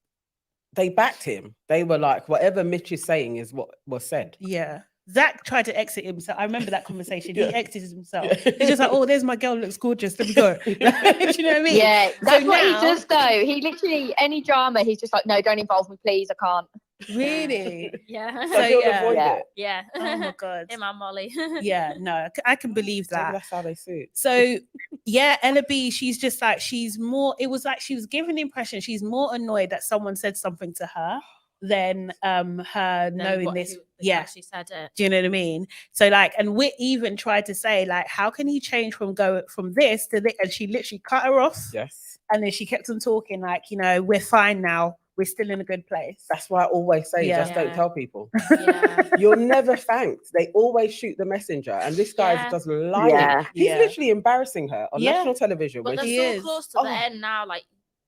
They backed him. They were like, whatever Mitch is saying is what was said. Yeah. Zach tried to exit himself. I remember that conversation. Yeah. He exited himself. Yeah. He's just like, oh, there's my girl, looks gorgeous. Let me go. Do you know what I mean? Yeah, that's So what now- he does though. He literally, any drama, he's just like, no, don't involve me, please. I can't. Really? Yeah. So he'll yeah. avoid Yeah. it. Yeah. Oh my God. Him and Molly. Yeah, no, I can believe Maybe that. that's how they suit. So yeah, Ella B, she's just like, she's more, it was like she was giving the impression she's more annoyed that someone said something to her than her knowing this. Yeah. She said it. Do you know what I mean? So like, and Whit even tried to say like, how can he change from this to this? And she literally cut her off. Yes. And then she kept on talking like, you know, we're fine now. We're still in a good place. That's why I always say, Yeah. just don't tell people. Yeah. You're never thanked. They always shoot the messenger. And this guy Yeah. does lying. Yeah. He's Yeah. literally embarrassing her on Yeah. national television. But when they're she- He so is. close to Oh. the end now. Like,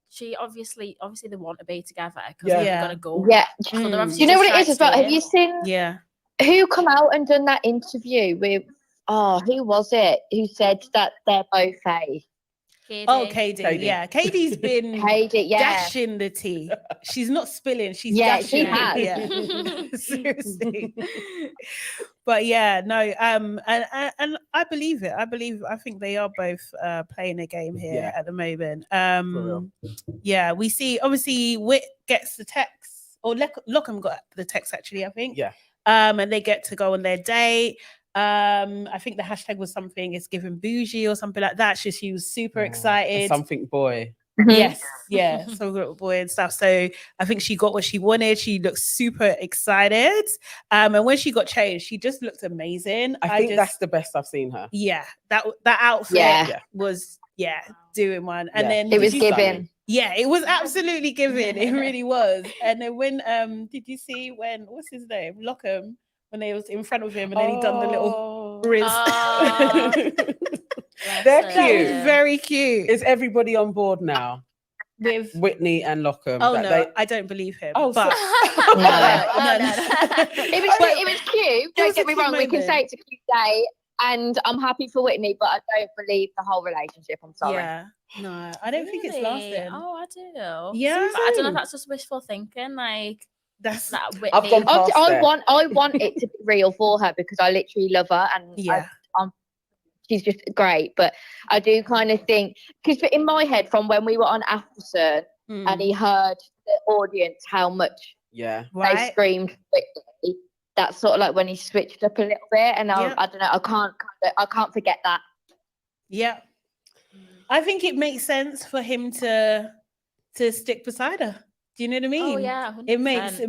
she obviously they want to be together because Yeah. they're Yeah. gonna go. Yeah. So they're Mm. obviously Do you know just what it is trying as well? to Have you seen Yeah. who come out and done that interview with? Oh, who was it? Who said that they're both fake? KD. Oh, KD. KD. Yeah. KD's been Katie, yeah. dashing the tea. She's not spilling. She's Yeah, dashing she it. has. Yeah. Seriously. But yeah, no. And I believe it. I think they are both playing a game here Yeah. at the moment. real. Yeah, we see obviously Whit gets the text, or Locham got the text actually, I think. Yeah. And they get to go on their date. I think the hashtag was something, it's given bougie or something like that. She was super Yeah. excited. Something boy. Yes, yeah, some little boy and stuff. So I think she got what she wanted. She looked super excited. And when she got changed, she just looked amazing. I think that's the best I've seen her. yeah, that outfit Yeah. was doing one. And Yeah. then It was She's given. stunning. yeah, it was absolutely given. It really was. And then when did you see when what's his name? Locham, when they was in front of him and then he done the little Riz. Oh. They're Bless That cute. was her. very cute. Is everybody on board now? With Whitney and Locham. oh that no, they- I don't believe him. Oh, but No. It was cute. Don't was get a me cute wrong. We can moment. say it's a cute day, and I'm happy for Whitney, but I don't believe the whole relationship. I'm sorry. yeah, no, I don't think it's Really? lasting. Oh, I do. Yeah. But I don't know if that's just wishful thinking. Like That's that Whitney. I've gone past I there. want it to be real for her because I literally love her, and yeah, she's just great. But I do kind of think because in my head, from when we were on Aftersun, Mm. and he heard the audience how much Yeah. they right. screamed Whitney, that's sort of like when he switched up a little bit, and Yeah. I don't know, I can't forget that. Yeah, I think it makes sense for him to stick beside her. Do you know what I mean? Oh yeah, It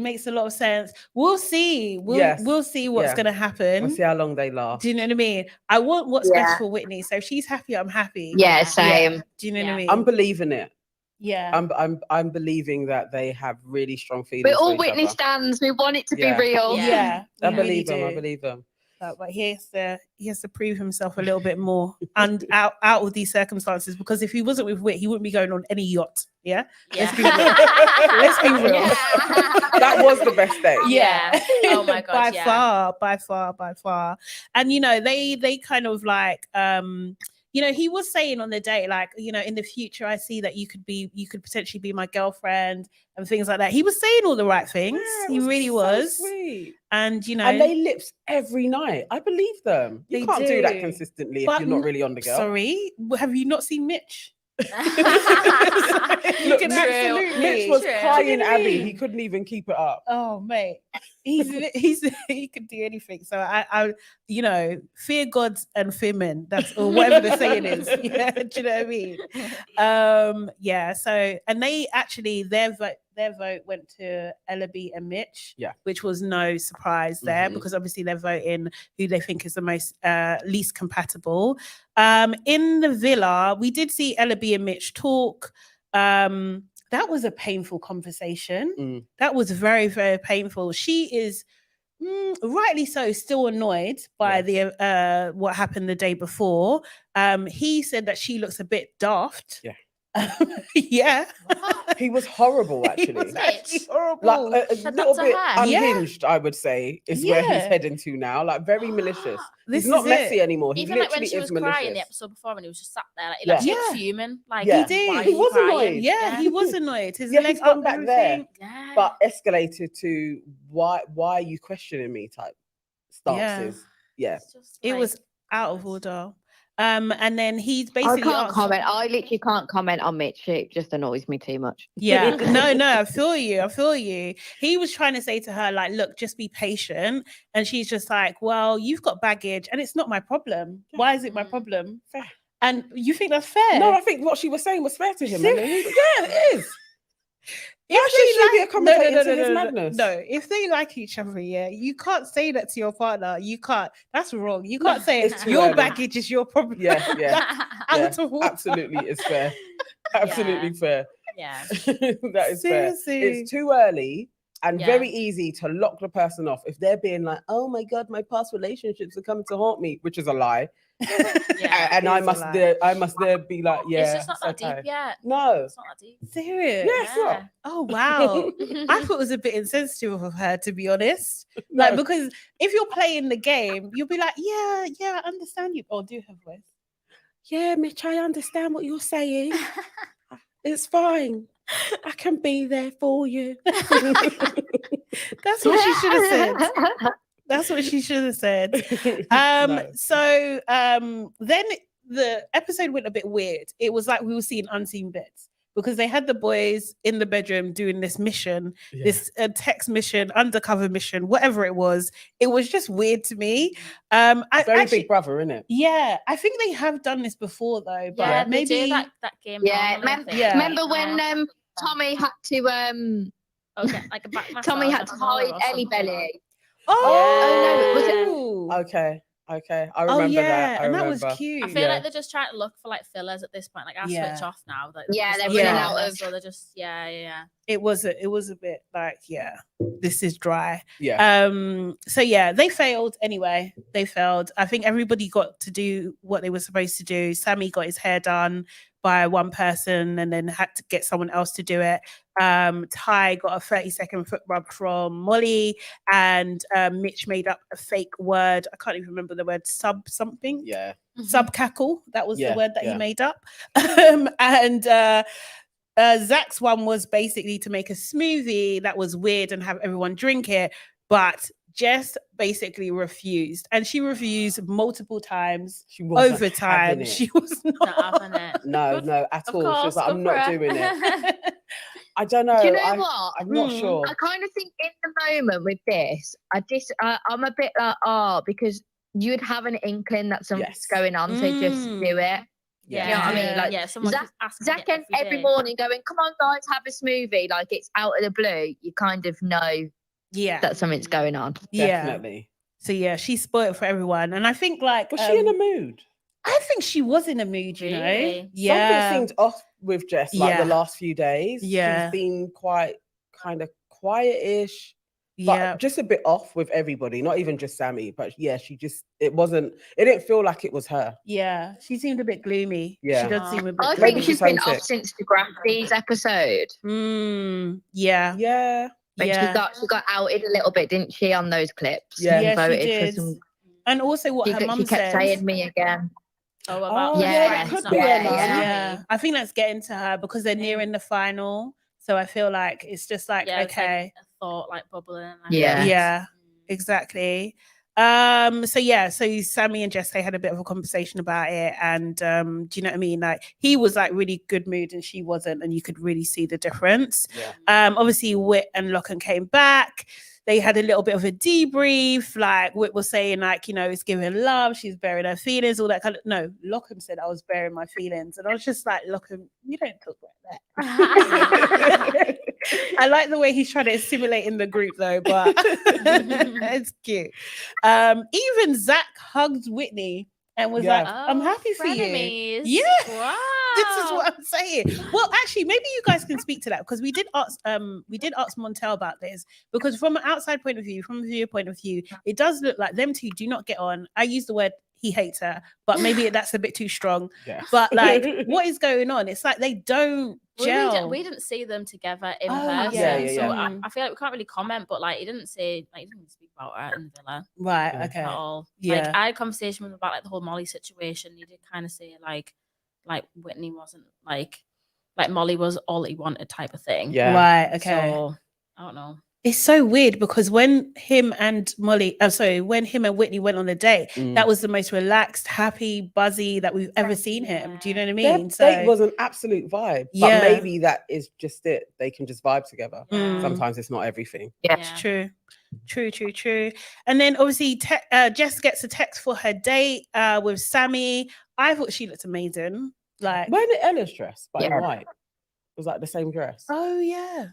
makes a lot of sense. We'll see. Yes. We'll see what's Yeah. gonna happen. We'll see how long they last. Do you know what I mean? I want what's Yeah. best for Whitney. So if she's happy, I'm happy. Yeah, same. Do you know what I Yeah. mean? I'm believing it. yeah. I'm believing that they have really strong feelings. We're for all each Whitney other. stands. We want it to Yeah. be real. Yeah. I we really believe them. I do. believe them. But he has to prove himself a little bit more and out of these circumstances, because if he wasn't with Whit, he wouldn't be going on any yacht. Yeah. Yeah. Let's be real. That was the best day. Yeah. Oh my by God, yeah. by far. And they kind of like he was saying on the day, like, in the future I see that you could potentially be my girlfriend and things like that. He was saying all the right things. Yeah, it He really so was. sweet. And And they lips every night. I believe them. You They can't do that do. consistently if But you're not really on the girl. sorry, have you not seen Mitch? Look, can Mitch, absolutely- Mitch was True. crying Do you know what I Abby. mean? He couldn't even keep it up. Oh mate, he could do anything. So I fear God and fear men. That's or whatever the saying is. Yeah, do you know what I mean? Yeah. So and they actually their their vote went to Ella B and Mitch, Yeah. which was no surprise there because obviously they're voting who they think is the most least compatible. In the villa, we did see Ella B and Mitch talk. That was a painful conversation. That was very, very painful. She is rightly so still annoyed by the what happened the day before. He said that she looks a bit daft. Yeah. He was horrible, actually. He was actually horrible. Like a little bit her. unhinged, I would say, is where he's heading to now. Like very malicious. This He's not is messy it. anymore. He Even like when literally she was is malicious. crying the episode before and he was just sat there, like, Yeah. he was fuming. Like, Yeah. He did. why are He you was crying? annoyed. Yeah, he was annoyed. His Yeah, leg he's gone up, back there. everything. Yeah. But escalated to why are you questioning me type stances. Yeah. It's just, It like, was out of order. And then he's I basically can't asked, comment. I literally can't comment on Mitch. It just annoys me too much. yeah, no, I feel you. He was trying to say to her, like, look, just be patient. And she's just like, well, you've got baggage and it's not my problem. Why is it my problem? Fair. And you think that's fair? No, I think what she was saying was fair to him. Ser- And then it is. Why should she be accommodating to his madness? No, if they like each other, yeah, you can't say that to your partner. You can't. That's wrong. You can't say It's too your early. baggage is your problem. Yeah. Out of order. Absolutely, it's fair. Absolutely fair. Yeah. That is Seriously. fair. It's too early and Yeah. very easy to lock the person off if they're being like, oh my God, my past relationships are coming to haunt me, which is a lie. Yeah. And it I is a must lie. there be like, yeah. It's just not that okay. deep yet. No. It's not that deep. Serious. Yeah, it's not. Oh wow. I thought it was a bit insensitive of her, to be honest. No. Like, because if you're playing the game, you'll be like, yeah, I understand you. Oh, do her voice. Yeah, Mitch, I understand what you're saying. It's fine. I can be there for you. That's what she should have said. That's what she should have said. No. So then the episode went a bit weird. It was like we were seeing unseen bits because they had the boys in the bedroom doing this mission, this text mission, undercover mission, whatever it was. It was just weird to me. Very Big Brother, isn't it? Yeah, I think they have done this before though, but Yeah, maybe they do that game. Yeah, normally, I think. remember when Tommy had to Okay, like a back Tommy had massage to or hide something. Ellie Belly. Oh, no, Okay. I remember that. I and that remember. was cute. I feel like they're just trying to look for like fillers at this point. Like I switch off now. Like, Yeah, there's they're nothing running out there, of- So they're just yeah. it was a bit like, yeah, this is dry. Yeah. So yeah, they failed anyway. They failed. I think everybody got to do what they were supposed to do. Sammy got his hair done by one person and then had to get someone else to do it. Ty got a 30-second foot rub from Molly, and Mitch made up a fake word. I can't even remember the word, sub something. Yeah. Sub cackle. That was the word that he yeah. made up. And Zach's one was basically to make a smoothie that was weird and have everyone drink it, but Jess basically refused, and she refused multiple times. She wasn't over time. having it. She was Not not. having it. No, at Of all. She was course, like, I'm good not for her. doing it. I don't know. Do you know what? I'm not sure. I kind of think in the moment with this, I'm a bit like, because you'd have an inkling that something's going on, so just do it. Yeah, You know what I mean? Like, yeah, someone Zach- just asking Zach it every day. morning going, come on guys, have a smoothie. Like it's out of the blue. You kind of know Yeah. that something's going on. Yeah. Definitely. So yeah, she spoiled for everyone. And I think like Was she in a mood? I think she was in a mood, you know. Really? Yeah. Something seemed off with Jess like Yeah. the last few days. Yeah. She's been quite kind of quiet-ish. Yeah. But just a bit off with everybody, not even just Sammy, but yeah, it didn't feel like it was her. Yeah. She seemed a bit gloomy. Yeah. She does seem a bit I Maybe think gloomy. she's been homesick. off since the Grafties episode. Yeah. Yeah. When Yeah. she got outed a little bit, didn't she, on those clips? Yeah. And Yeah, she voted did. for some. And also what her She mum kept said. saying me again. Oh, about Oh, yeah, friends, that could not be friends, her, man. Yeah. I think that's getting to her because they're nearing the final. So I feel like it's just like, Yeah, it's like okay. a thought like bubbling. Like, Yeah. Yeah. Exactly. So Sammy and Jess, they had a bit of a conversation about it, and do you know what I mean, like he was like really good mood and she wasn't, and you could really see the difference. Obviously Whit and Locham came back. They had a little bit of a debrief. Like Whit was saying, like, you know, it's giving love, she's bearing her feelings, all that kind of. No, Locham said I was bearing my feelings, and I was just like, Locham, you don't talk like that. I like the way he's trying to assimilate in the group though, but it's cute. Even Zach hugged Whitney and was like, I'm happy for you. Frenemies. Yeah. Wow. This is what I'm saying. Well, actually, maybe you guys can speak to that because we did ask Montel about this because from an outside point of view, from a viewer point of view, it does look like them two do not get on. I use the word he hates her, but maybe that's a bit too strong. Yeah. But like, what is going on? It's like they don't gel. We didn't see them together in Oh, person, yeah. so I feel like we can't really comment. But like, he didn't speak about her in the villa, Right? Yeah. Okay. at all. Yeah. Like, I had a conversation with him about like the whole Molly situation. He did kind of say like Whitney wasn't like Molly was all he wanted type of thing. Yeah. Right. Okay. So I don't know. It's so weird because when him and Whitney went on a date, that was the most relaxed, happy, buzzy that we've ever seen him. Do you know what I mean? Their date was an absolute vibe. Yeah. But maybe that is just it. They can just vibe together. Mm. Sometimes it's not everything. It's true. True. And then obviously Jess gets a text for her date with Sammy. I thought she looked amazing. Like, When did Ella's dress? But in white. It was like the same dress. oh yeah.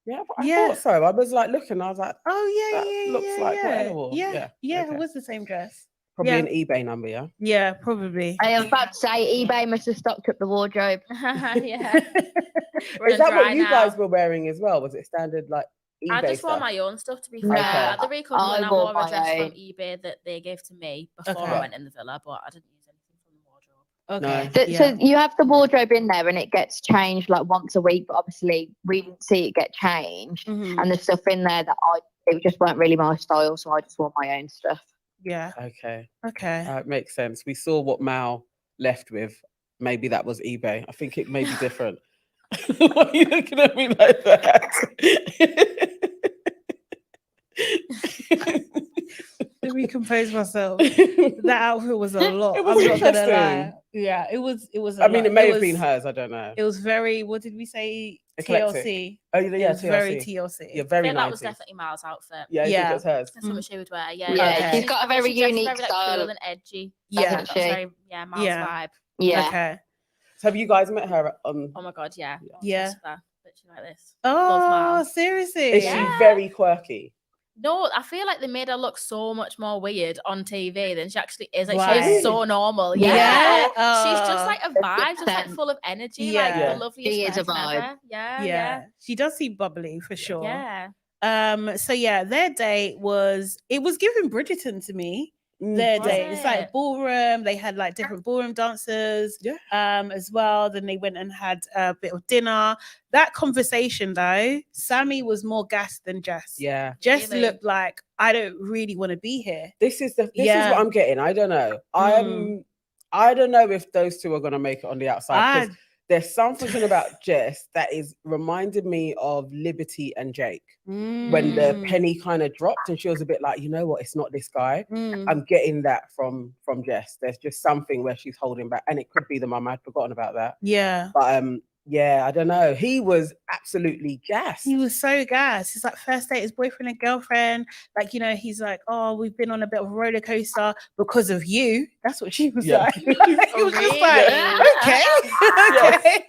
Yeah, I thought so. I was like looking, I was like, Oh that yeah. looks like what Ella wore. Yeah. Okay. It was the same dress. Probably Yeah. an eBay number, yeah? Yeah, probably. I was about to say eBay must have stocked up the wardrobe. Yeah. Is that what you guys were wearing as well? Was it standard like eBay I just wore stuff? my own stuff, to be No, fair. At the recovery, I wore a dress my from own. eBay that they gave to me before Okay. I went in the villa, but I didn't use anything from the wardrobe. Okay. So you have the wardrobe in there and it gets changed like once a week, but obviously we didn't see it get changed. Mhm. And the stuff in there that it just weren't really my style, so I just wore my own stuff. Yeah. Okay. Okay. It makes sense. We saw what Mal left with. Maybe that was eBay. I think it may be different. Why are you looking at me like that? To recompose myself. That outfit was a lot. It was I'm not gonna lie. interesting. Yeah, it was a I mean, lot. it may have been hers. I don't know. It was very, what did we say? Eclectic. TLC. Oh, yeah, It was very TLC. TLC. Yeah, I very think that was 90s. definitely Miles' outfit. Yeah, I think Yeah. it was hers. That's what she would wear. Yeah, Yeah, Okay. she's got a very She dresses unique very, like, style. cool and edgy. Yeah. That's very Miles' Yeah. vibe. Yeah. Okay. So have you guys met her on? Oh my god, yeah. Yeah. Literally like this. Oh, Miles. seriously? Is Yeah. she very quirky? No, I feel like they made her look so much more weird on TV than she actually is. Like, Right. she's so normal. Yeah. Yeah. Oh. She's just like a vibe, just like 100%. full of energy. Yeah. Like Yeah. the loveliest She is a person vibe. ever. Yeah. Yeah. She does seem bubbly for sure. Yeah. So yeah, their date was giving Bridgerton to me. Their Was date. It's like it? ballroom. They had like different ballroom dancers. Yeah. As well. Then they went and had a bit of dinner. That conversation though, Sammy was more gassed than Jess. Yeah. Jess Really? looked like I don't really want to be here. This is what Yeah. I'm getting. I don't know. I don't know if those two are gonna make it on the outside. Because there's something about Jess that is reminded me of Liberty and Jake. When the penny kind of dropped and she was a bit like, you know what, it's not this guy. I'm getting that from Jess. There's just something where she's holding back, and it could be the mum. I'd forgotten about that. Yeah. But yeah, I don't know. He was absolutely gassed. He was so gassed. It's like first date, his boyfriend and girlfriend. Like, you know, he's like, oh, we've been on a bit of a roller coaster because of you. That's what she was Yeah. like. He was just like, okay.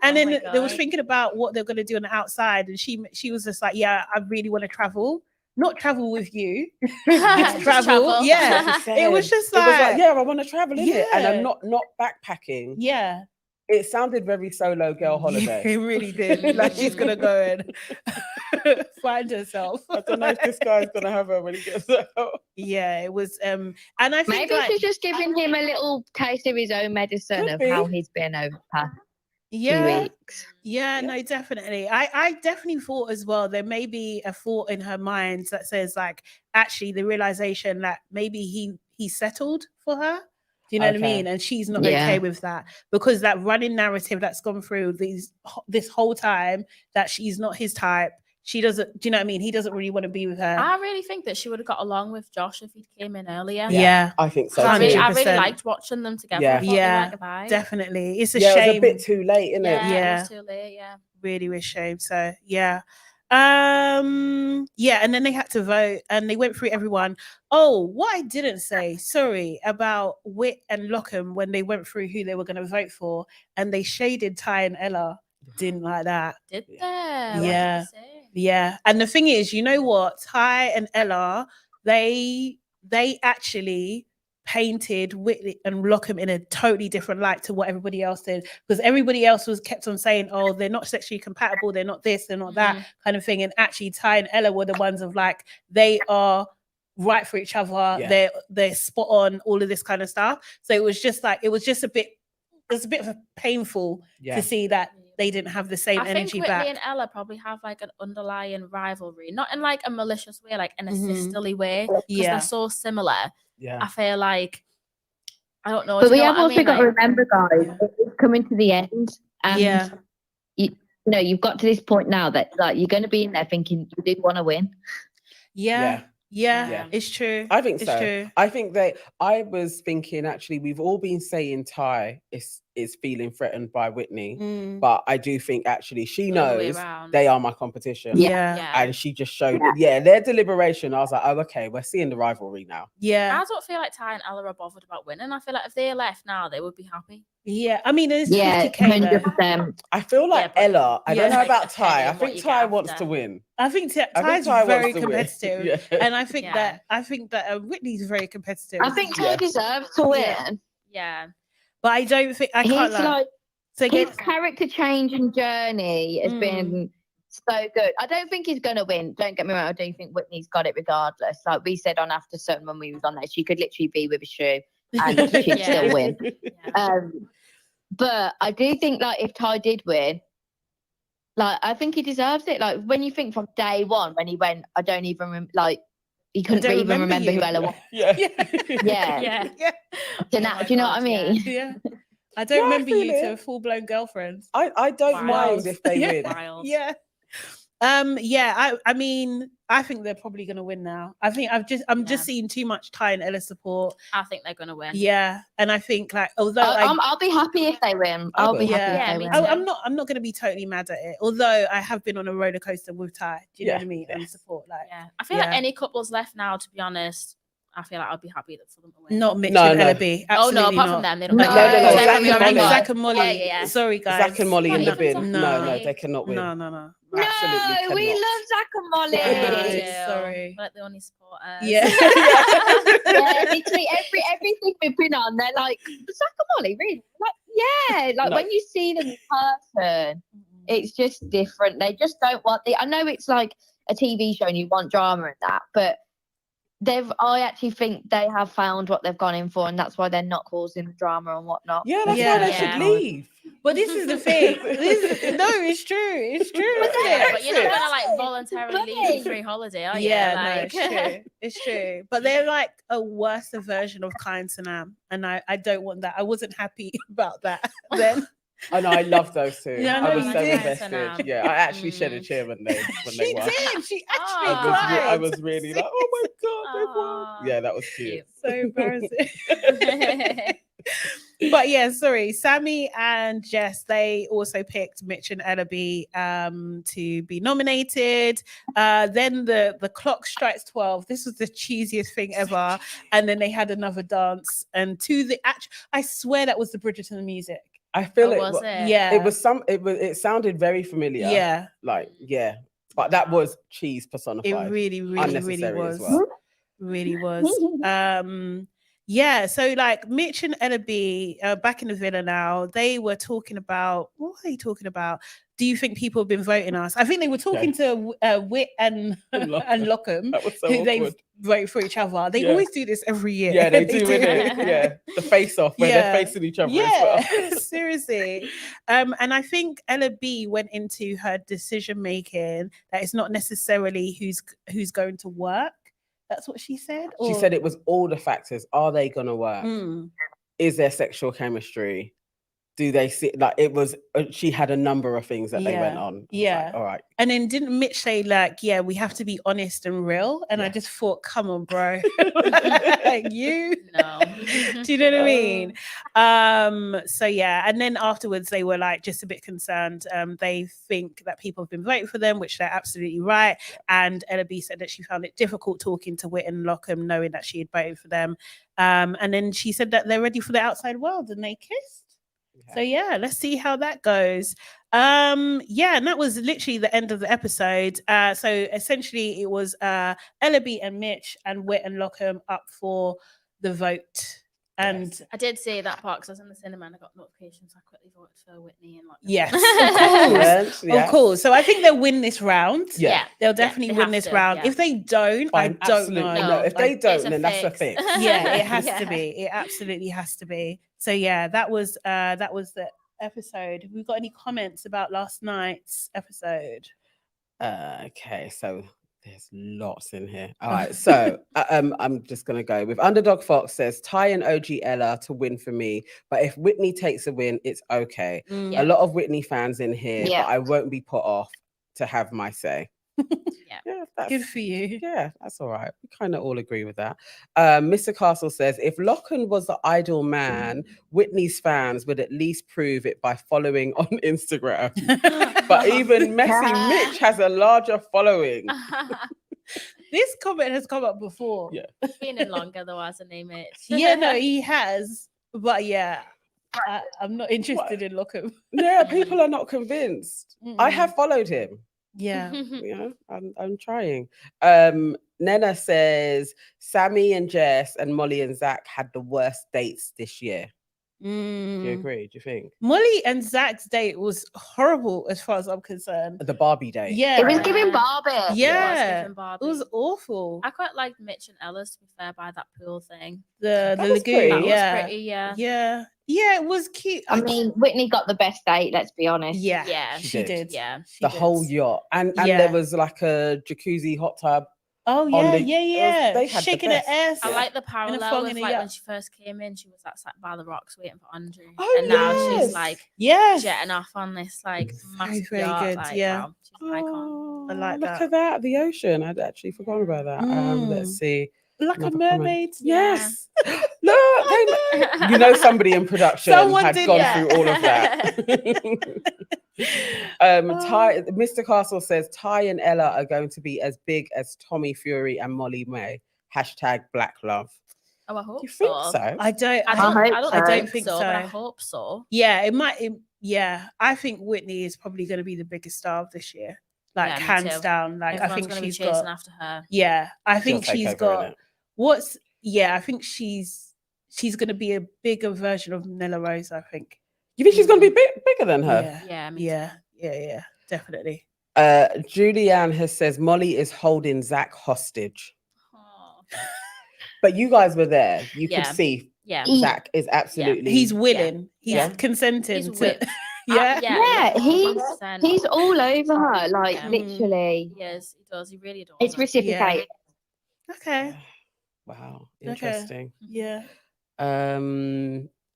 And Oh then my they was God. thinking about what they're gonna do on the outside, and she was just like, yeah, I really want to travel. Not travel with you. Just travel. travel. Yeah. That's what she It was said. just It was like, yeah, I want to travel, innit? And Yeah. I'm not backpacking. yeah. It sounded very solo girl holiday. It really did. Like she's gonna go and find herself. I don't know if this guy's gonna have her when he gets out. Yeah, it was and I think Maybe like, she's just giving him a little taste of his own medicine Could of be. how he's been over the past 2 yeah. weeks. Yeah, no, definitely. I definitely thought as well there may be a thought in her mind that says like actually the realization that maybe he settled for her. Do you know what I Okay. mean? And she's not Yeah. okay with that because that running narrative that's gone through this whole time that she's not his type. She doesn't. Do you know what I mean? He doesn't really want to be with her. I really think that she would have got along with Josh if he came in earlier. Yeah, I think so. I too. really 100%. liked watching them together. Yeah. I thought they were Yeah, like a vibe. definitely. It's a Yeah, it was shame. a bit too late, innit? Yeah, Yeah. it was too late. Yeah. Really a shame. So yeah. Yeah, and then they had to vote and they went through everyone. Oh, what I didn't say, sorry, about Whit and Locham when they went through who they were going to vote for and they shaded Ty and Ella. didn't like that. Did they? Yeah. Yeah. And the thing is, you know what? Ty and Ella, they actually painted Whitney and Locham in a totally different light to what everybody else did, because everybody else was kept on saying, oh, they're not sexually compatible, they're not this, they're not that kind of thing. And actually Ty and Ella were the ones of like, they are right for each other, they're spot on, all of this kind of stuff. So it was just a bit of a painful to see that they didn't have the same energy Whitney back. and Ella probably have like an underlying rivalry, not in like a malicious way, like in a sisterly way, because they're so similar. I feel like, I don't know. But we have also got to remember, guys, it's coming to the end. And you know, you've got to this point now that like you're going to be in there thinking you do want to win. Yeah, it's true. I think so. True. I think I was thinking, actually, we've all been saying Ty is feeling threatened by Whitney, but I do think actually she knows they are my competition. And she just showed their deliberation. I was like, oh, okay, we're seeing the rivalry now. I don't feel like Ty and Ella are bothered about winning. I feel like if they left now, they would be happy. I mean, there's 50K 100%. I feel like Ella, I don't know about Ty. I think Ty wants to win. I think Ty's very competitive, and I think that Whitney's very competitive. I think Ty deserves to win. But I don't think can't like his character change and journey has been so good. I don't think he's gonna win. Don't get me wrong. I do think Whitney's got it regardless. Like we said on After Sun when we was on there, she could literally be with a shoe and she'd still win. But I do think like if Ty did win, like I think he deserves it. Like when you think from day one when he went, I don't even he couldn't even remember who Ella was. So now, do you know what I mean? I don't remember you to full-blown girlfriends. I don't mind if they win. I mean, I think they're probably going to win now. I think I'm just seeing too much Ty and Ella support. I think they're going to win. And I think like although I'll be happy if they win. I'll be happy if they win. I'm not going to be totally mad at it. Although I have been on a roller coaster with Ty. Do you know what I mean? And support I feel like any couples left now, to be honest, I feel like I'd be happy for them to win. Not Mitch and Ella B. Apart from them, they don't. Zach and Molly. Sorry, guys. Zach and Molly in the bin. No, they cannot win. No. Absolutely we love Zach and Molly. Sorry, but the only supporters. Literally everything we've been on, they're like Zach and Molly, really? Like when you see them in person, it's just different. They just don't want I know it's like a TV show and you want drama and that, but I actually think they have found what they've gone in for, and that's why they're not causing drama and whatnot. That's why they should leave. But this is the thing. It's true. It's true. But you're not gonna like voluntarily leave a free holiday, are you? It's true. But they're like a worse version of Kai and Sanam, and I don't want that. I wasn't happy about that then. I know, I love those two. I was so did. invested. I actually shed a tear when they won. She actually cried. I was really like, oh my god, they won. Yeah, that was cute. So embarrassing. But sorry, Sammy and Jess, they also picked Mitch and Ella B to be nominated. Then the clock strikes 12. This was the cheesiest thing ever. And then they had another dance. And I swear that was the Bridgeton music. I feel it sounded very familiar. But that was cheese personified. It really was. Well. Really was. So like Mitch and Ella B, back in the villa now, they were talking about, what were they talking about? Do you think people have been voting us? I think they were talking to Whit and Locham, that was so who they vote for each other. They always do this every year. Yeah, they do. The face off when they're facing each other as well. Seriously. And I think Ella B went into her decision making that it's not necessarily who's going to work. That's what she said? She said it was all the factors. Are they going to work? Is there sexual chemistry? Do they see, like, it was, she had a number of things that they went on. Like, all right. And then didn't Mitch say like, we have to be honest and real? And I just thought, come on, bro. Like you? No. Do you know what I mean? And then afterwards they were like just a bit concerned. They think that people have been voting for them, which they're absolutely right. And Ella B said that she found it difficult talking to Whit and Locham, knowing that she had voted for them. And then she said that they're ready for the outside world and they kissed. So yeah, let's see how that goes. Yeah, and that was literally the end of the episode. So essentially it was Ella B and Mitch and Whit and Locham up for the vote. And I did see that part because I was in the cinema and I got notifications. I quickly voted for Whitney and Lochan. yes, of course. Yes. Of course. So I think they'll win this round. Yeah. They'll definitely they win have this to, round. yeah. If they don't, Fine, I don't absolutely. know. No, if they Like, don't, it's a then that's a fix. fix. Yeah, it has Yeah. to be. It absolutely has to be. So yeah, that was the episode. Have we got any comments about last night's episode? Okay, so there's lots in here. All right, so I'm just gonna go with Underdog Fox says Ty and OG Ella to win for me, but if Whitney takes a win, it's okay. Mm. A lot of Whitney fans in here, Yeah. but I won't be put off to have my say. Yeah, that's Good for you. Yeah, that's all right. We kind of all agree with that. Mr. Castle says, if Lochan was the ideal man, Whitney's fans would at least prove it by following on Instagram. But even Messy Mitch has a larger following. This comment has come up before. Yeah. It's been in longer though, hasn't he, Mitch? Yeah, no, he has. But yeah, I'm not interested in Locham. Yeah, people are not convinced. I have followed him. Yeah. You know, I'm trying. Nena says Sammy and Jess and Molly and Zach had the worst dates this year. Do you agree? Do you think? Molly and Zach's date was horrible as far as I'm concerned. The Barbie date. Yeah. It was giving Barbie. Yeah. It It was awful. I quite liked Mitch and Ella's, to be fair, by that pool thing. The That was lagoon. pretty. That Yeah. was pretty, yeah. Yeah. Yeah, it was cute. I mean, Whitney got the best date, let's be honest. Yeah. Yeah, She did. did. Yeah. She The did. whole yacht. And Yeah. there was like a jacuzzi hot tub. Oh on yeah, the- yeah. they had the Shaking her best. ass. I like the fog parallel in with a like when yacht. she first came in, she was sat by the rocks waiting for Andrew. Oh, and now yes. she's like Yes. jetting off on this like massive very yacht. good, Like, yeah. wow, she's an icon. Oh, I like look that. at that. The ocean. I'd actually forgotten about that. Let's see. Like a Another comment. mermaid. Yes. Look, you know somebody in production Someone had did, gone yeah. through all of that. Ty, Mr. Castle says Ty and Ella are going to be as big as Tommy Fury and Molly May. Hashtag Black Love. Oh, I hope You think so? I don't I don't think so. but I hope so. Yeah, it might yeah. I think Whitney is probably gonna be the biggest star of this year. Like Yeah, me hands too. down. Like Everyone's I think gonna she's be chasing got after her. yeah, I She'll think take she's over, got innit? I think she's gonna be a bigger version of Nella Rose, I think. You think she's going to be bigger than her? Yeah. Yeah, Yeah, definitely. Julianne has says Molly is holding Zach hostage. Oh, But you guys were there. You Yeah. could see yeah. Zach is absolutely. He's willing. He's Yeah. consenting He's to whipped. yeah. Yeah, 100%. He's all over her, like Yeah. literally. He is. He does. He really does. It's reciprocated. Okay. Wow, Okay. interesting. Yeah.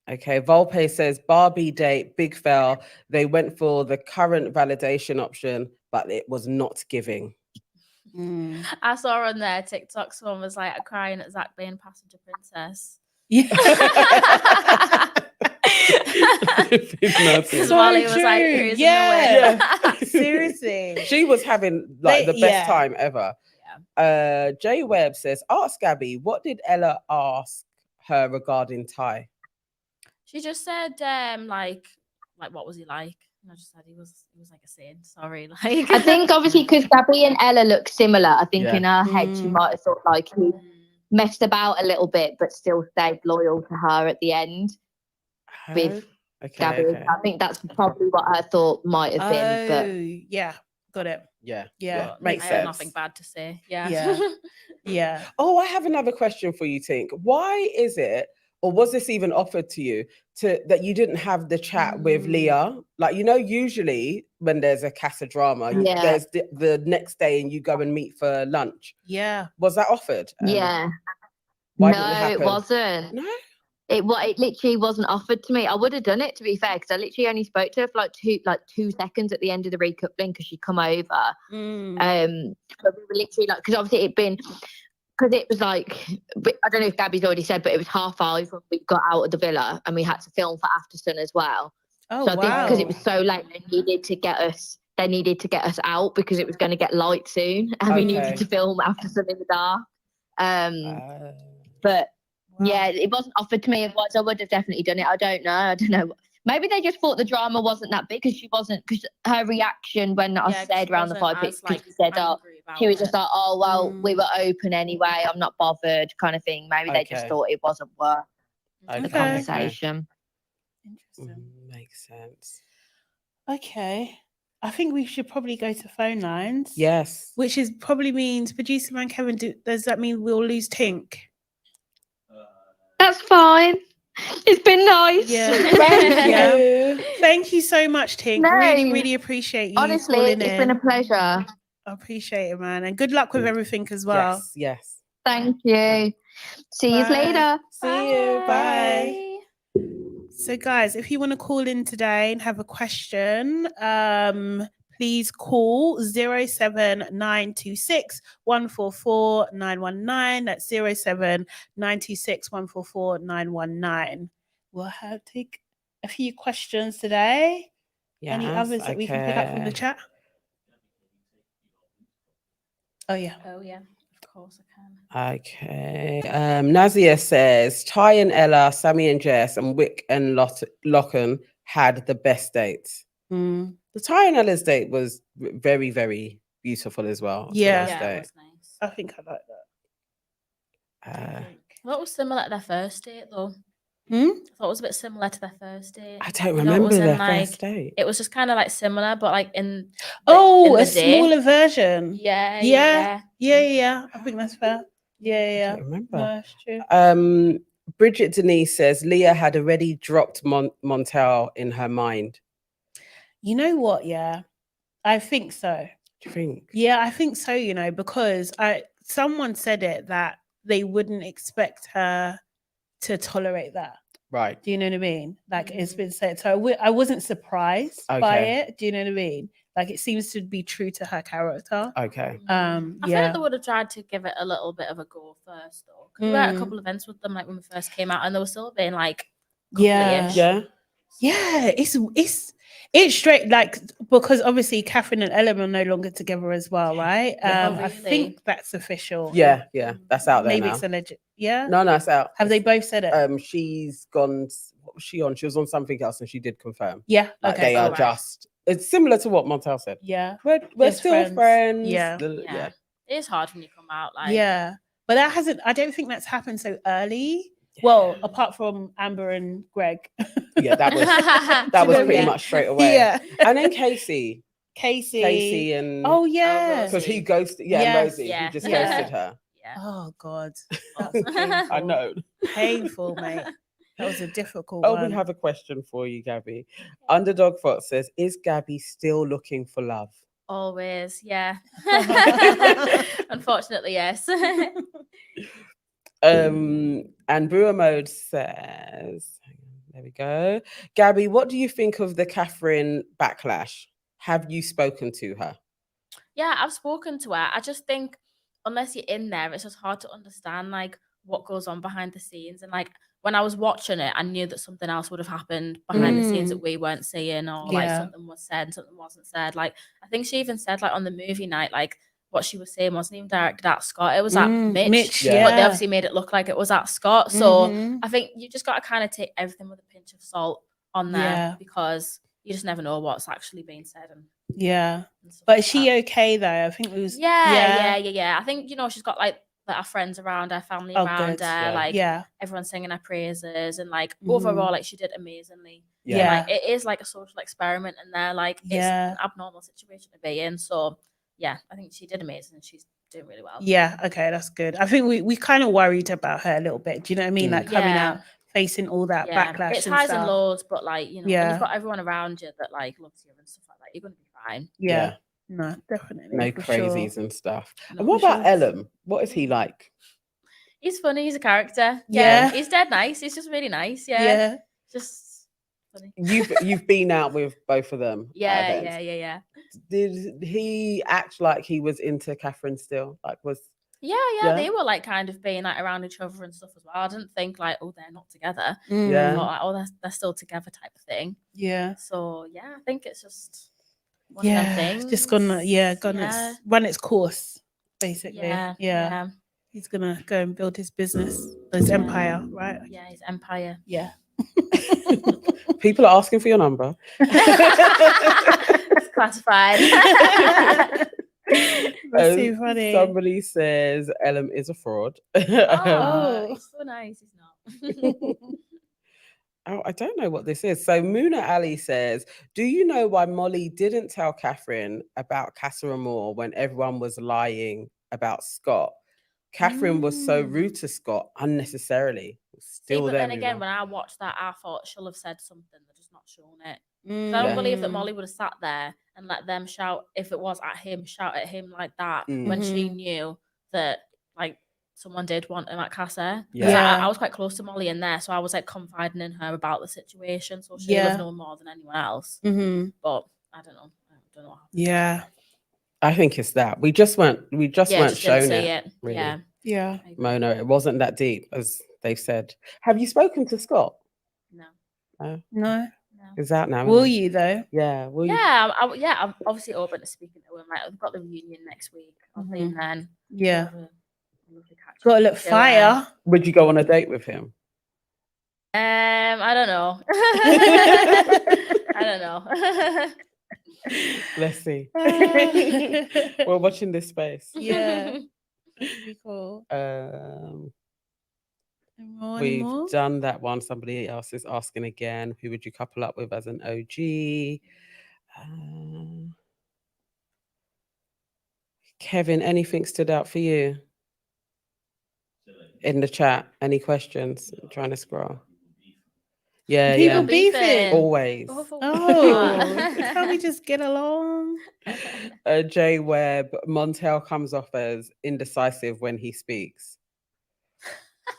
Okay, Volpe says Barbie date, big fail. They went for the current validation option, but it was not giving. I saw on there TikTok someone was like crying at Zach being passenger princess. Yeah. Because So Molly was like true. cruising Yeah. away. Seriously. She was having like the best yeah. time ever. Jay Webb says, ask Gabby, what did Ella ask her regarding Ty? She just said, like what was he like? And I just said he was like a saint. Sorry, like I think obviously because Gabby and Ella look similar, I think Yeah. in her head she might have thought like he messed about a little bit, but still stayed loyal to her at the end with Gabby. Okay. I think that's probably what her thought might have been. But yeah. Got it. Yeah. Yeah. Makes I sense. have nothing bad to say. Yeah. Yeah. Yeah. Oh, I have another question for you, Tink. Why is it, or was this even offered to you, that you didn't have the chat with Leah? Like, usually when there's a Casa drama, Yeah. there's the next day and you go and meet for lunch. Yeah. Was that offered? yeah, Why no, didn't it it happen? wasn't. No? It literally wasn't offered to me. I would have done it, to be fair, because I literally only spoke to her for like 2 seconds at the end of the recoupling because she'd come over. So we were literally like, because obviously because it was like, I don't know if Gabby's already said, but it was 5:30 when we got out of the villa and we had to film for After Sun as well. Oh, So I think wow. because it was so late, they needed to get us out because it was going to get light soon, and we Okay. needed to film After Sun in the dark. But Wow. yeah, it wasn't offered to me. Otherwise, I would have definitely done it. I don't know. Maybe they just thought the drama wasn't that big because she wasn't, because her reaction when I Yeah, 'cause said she around the wasn't fire pit, as, because like, she said, oh, angry about she was it. just like, oh, well, we Mm. were open anyway, I'm not bothered, kind of thing. Maybe they just Okay. thought it wasn't worth the Okay. conversation. Interesting. Makes sense. Okay. I think we should probably go to phone lines. Yes. Which is probably means producer man Kevin. Does that mean we'll lose Tink? That's fine. It's been nice. Yeah. Thank Yeah. you. Thank you so much, Tink. No. Really, really appreciate you. Honestly, calling it's in. been a pleasure. I appreciate it, man. And good luck with everything as well. Yes. Yes. Thank you. See you Bye. later. See you. Bye. So, guys, if you want to call in today and have a question, please call 07926 144 919. That's 07926 144 919. We'll take a few questions today. Any Yes, others that we can pick up from the okay. chat? Oh, yeah. Oh, yeah. Of course I can. Okay. Nazia says Ty and Ella, Sammy and Jess, and Whit and Locham had the best dates. Mm. The Ty and Ella's date was very, very beautiful as well. It was a Yeah. nice Yeah, date. it was nice. I think I like that. That was similar to their first date, though. Hmm? I thought it was a bit similar to their first date. I don't You know, it remember was in, their like, first date. It was just kind of like similar, but like in Oh, in a the day. smaller version. Yeah. Yeah. I think that's fair. Yeah. I don't remember. No, that's true. Bridget Denise says Leah had already dropped Montel in her mind. You know what? Yeah, I think so. Do you think? Yeah, I think so. You know, because someone said it that they wouldn't expect her to tolerate that. Right. Do you know what I mean? Like it's been said. So I wasn't surprised by it. Do you know what I mean? Like it seems to be true to her character. Okay. I feel like they would have tried to give it a little bit of a go first, though. 'Cause we were at a couple of events with them, like when we first came out, and they were still being like, Yeah. It's straight, like, because obviously Catherine and Ellen are no longer together as well, right? Yeah. I think that's official. Yeah, that's out there Maybe now. it's a legit. Yeah. No, it's out. Have they both said it? She's gone. What was she on? She was on something else, and she did confirm. Yeah. Like Okay. they are just. It's similar to what Montel said. Yeah. We're Just still friends. Yeah. Yeah. It is hard when you come out. Like, Yeah. But that hasn't. I don't think that's happened so early. Well, apart from Amber and Greg. Yeah, that was pretty much straight away. Yeah. And then Casey and Oh yeah. because he ghosted. Yeah, Yes. Rosie. Yeah. He just Yeah. ghosted her. Yeah. Oh God. I know. Painful, mate. That was a difficult Oh, one. we have a question for you, Gabby. Underdog Fox says, "Is Gabby still looking for love?" Always, yeah. Unfortunately, yes. And Brewer Mode says, hang on, there we go. Gabby, what do you think of the Catherine backlash? Have you spoken to her? Yeah, I've spoken to her. I just think unless you're in there, it's just hard to understand like what goes on behind the scenes. And like when I was watching it, I knew that something else would have happened behind the scenes that we weren't seeing, or like something was said and something wasn't said. Like I think she even said like on the movie night, like what she was saying wasn't even directed at Scott. It was at Mitch. Yeah. But they obviously made it look like it was at Scott. So I think you just got to kind of take everything with a pinch of salt on there because you just never know what's actually being said. And but is she okay though? I think it was yeah. I think, you know, she's got like our friends around her, family around her, like everyone's singing her praises, and like overall, like she did amazingly. And, like it is like a social experiment, and they're like it's an abnormal situation to be in. So yeah, I think she did amazing, and she's doing really well. Yeah, okay, that's good. I think we kind of worried about her a little bit. Do you know what I mean? Like coming out, facing all that backlash. It's highs and lows, but like, you know, when you've got everyone around you that like loves you and stuff like that, you're gonna be fine. Yeah. No, definitely. No crazies and stuff. And what about Ellen? What is he like? He's funny. He's a character. Yeah. He's dead nice. He's just really nice. Yeah. Just funny. You've been out with both of them. Yeah. Did he act like he was into Catherine still? Like Yeah, they were like kind of being like around each other and stuff as well. I didn't think like, oh, they're not together. Yeah. I thought like, oh, they're still together type of thing. Yeah. So yeah, I think it's just one of them things. Just gonna run its course, basically. Yeah. He's gonna go and build his business, his empire, right? Yeah, his empire. Yeah. People are asking for your number. It's classified. That's too funny. Somebody says Ellen is a fraud. Oh, he's so nice. He's not. Oh, I don't know what this is. So Muna Ali says, do you know why Molly didn't tell Catherine about Casa Amor when everyone was lying about Scott? Catherine was so rude to Scott unnecessarily. Still, but then again, when I watched that, I thought she'll have said something. They're just not shown it. So I don't believe that Molly would have sat there and let them shout, if it was at him, shout at him like that when she knew that, like, someone did want him at Casa. Yeah. I was quite close to Molly in there, so I was like confiding in her about the situation. So she would have known more than anyone else. But I don't know. I don't know what happened. Yeah. I think it's that. We just weren't shown it. Really. Yeah. Mona, it wasn't that deep, as they've said. Have you spoken to Scott? No. No. Is that now? Will you though? Yeah. Will you? I'm obviously open to speaking to him. Like, we've got the reunion next week. I'll see him then. Yeah. Catch Got to look fire. Would you go on a date with him? I don't know. I don't know. Let's see. We're watching this space. Yeah. Pretty cool. We've done that one. Somebody else is asking again. Who would you couple up with as an OG? Kevin, anything stood out for you in the chat? Any questions? I'm trying to scroll. Yeah, People yeah. beefing. Always. Oh, can't we just get along? J Webb, Montel comes off as indecisive when he speaks.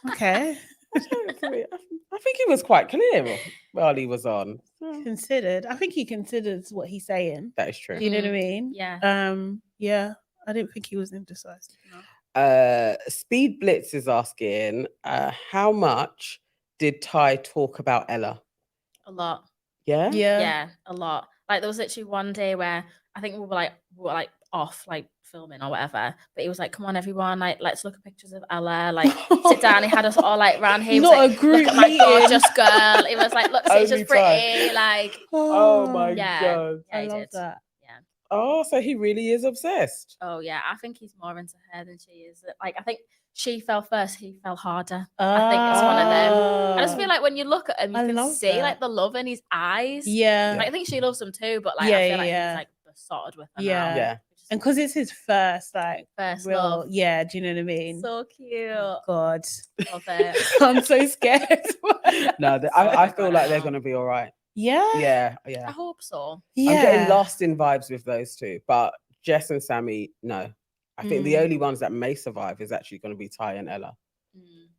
Okay. I think he was quite clear while he was on. Considered. I think he considers what he's saying. That is true. Do you know what I mean? Yeah. Yeah. I didn't think he was indecisive. No. Speed Blitz is asking, how much did Ty talk about Ella? A lot. Yeah? Yeah, a lot. Like, there was literally one day where I think we were like off, like filming or whatever. But he was like, "Come on, everyone! Like, let's look at pictures of Ella. Like, sit down." He had us all like round here. He was Not like, a group "Look at my meeting. gorgeous girl." He was like, "Look, she's just pretty." Like, Oh my yeah, God. yeah, I he love did. that. Yeah. Oh, so he really is obsessed. Oh yeah, I think he's more into her than she is. Like, I think she fell first, he fell harder. I think it's one of them. I just feel like when you look at him, you can see like the love in his eyes. Yeah. Like, I think she loves him too, but like, Yeah, I feel like yeah. he's like besotted with her Yeah. now. Yeah. And because it's his first, like, First real, love. yeah, do you know what I mean? So cute. God. Love it. I'm so scared. No, I feel like they're going to be all right. Yeah. Yeah, I yeah. hope so. Yeah. I'm getting lasting vibes with those two, but Jess and Sammy, no. I think the only ones that may survive is actually going to be Ty and Ella.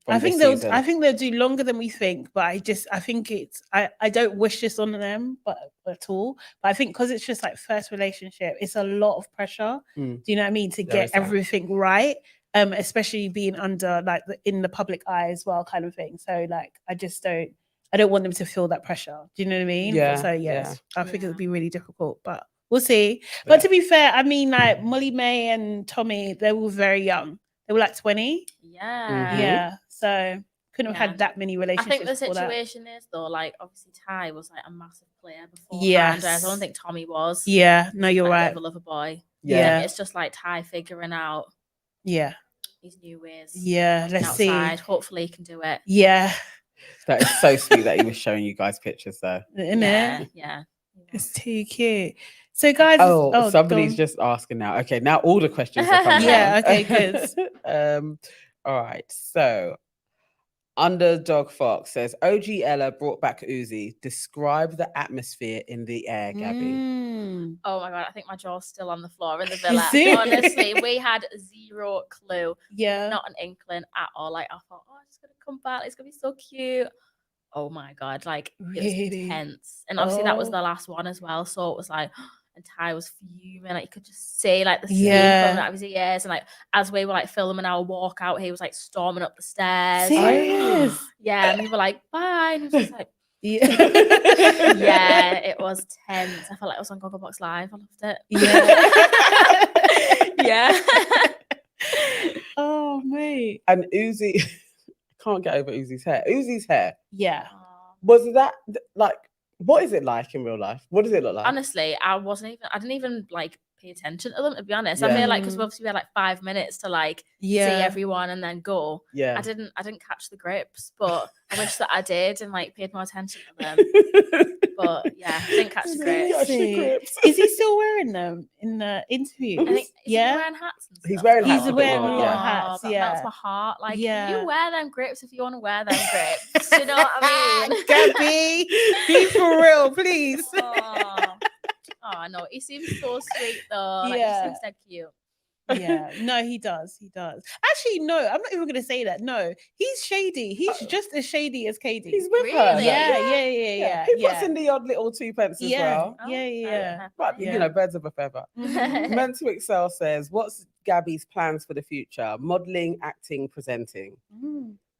I think they'll do longer than we think, but I think it's I don't wish this on them, but at all. But I think because it's just like first relationship, it's a lot of pressure. Do you know what I mean? To get everything right, especially being under like in the public eye as well, kind of thing. So like, I don't want them to feel that pressure. Do you know what I mean? Yeah. So yes, Yeah. I think it would be really difficult, but we'll see. But to be fair, I mean, like Molly May and Tommy, they were very young. They were like 20. Yeah. Yeah. So couldn't have had that many I relationships. think the before that. situation is though, like obviously Ty was like a massive player before. Yes. I don't think Tommy was. Yeah. No, you're Like, right. a bit of a lover boy. Yeah. It's just like Ty figuring out his new ways. Yeah. Let's outside. see. Hopefully he can do it. Yeah. That is so sweet that he was showing you guys pictures though. Isn't it? Yeah. It's too cute. So guys, somebody's just asking now. Okay, now all the questions are coming. Yeah, on. okay, good. All right. So Underdog Fox says OG Ella brought back Uzi. Describe the atmosphere in the air, Gabby. Oh my God, I think my jaw's still on the floor in the villa. Seriously? Honestly, we had zero clue. Yeah. Not an inkling at all. Like, I thought, oh, it's gonna come back. It's gonna be so cute. Oh my God, like it was Really? tense. And obviously that was the last one as well. So it was like, and Ty was fuming. Like, you could just see like the steam coming out of his ears. And like as we were like filming our walkout, he was like storming up the stairs. Serious? Like, yeah, and we were like, bye. And he was just like, Yeah. yeah, it was tense. I felt like I was on Gogglebox Live. I loved it. Yeah. Yeah. Oh mate. And Uzi, can't get over Uzi's hair. Uzi's hair. Yeah. Was that like, what is it like in real life? What does it look like? Honestly, I didn't even like pay attention to them, to be honest. Yeah. I feel like because obviously we had like 5 minutes to like see everyone and then go. Yeah. I didn't catch the grips, but I wish that I did and like paid more attention to them. But yeah, I didn't catch the grips. Is he still wearing them in the interview? I think, is he wearing hats and stuff? He's wearing hats. He's a bit wearing more, little yeah. hats. That Yeah. melts my heart. Like, Yeah. you wear them grips if you want to wear them grips. You know what I mean? Gabby, be for real, please. Oh no, he seems so sweet though. Like, Yeah. he seems so cute. Yeah, no, he does. Actually, no, I'm not even gonna say that. No, he's shady. He's just as shady as KD. He's with her. Really? Yeah. He puts in the odd little 2 pence as well. Yeah. But you know, birds of a feather. Men to Excel says, "What's Gabby's plans for the future? Modeling, acting, presenting."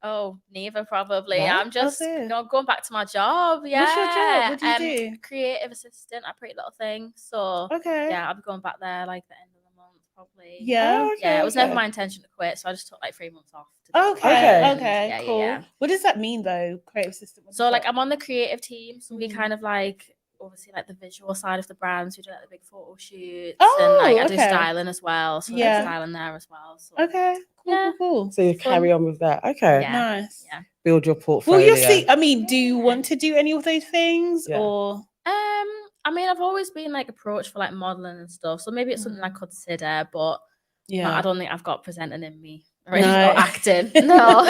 Oh, neither probably. No? I'm just going back to my job. Yeah. What's your job? What do you do? Creative assistant at Pretty Little Thing. So Okay. yeah, I'll be going back there like the end of the month probably. Yeah. Oh, okay, Yeah, it was never okay. my intention to quit, so I just took like 3 months off. Okay. Yeah, Cool. yeah. What does that mean though? Creative system. So like I'm on the creative team, so we kind of like obviously like the visual side of the brands. We do like the big photo shoots and like I do styling as well. So there's styling there as well. So Okay. Cool. So you carry on with that. Okay. Yeah. Nice. Yeah. Build your portfolio. Well, you'll see. I mean, do you want to do any of those things or? I mean, I've always been like approached for like modeling and stuff, so maybe it's something I consider, but I don't think I've got presenting in me or acting. No.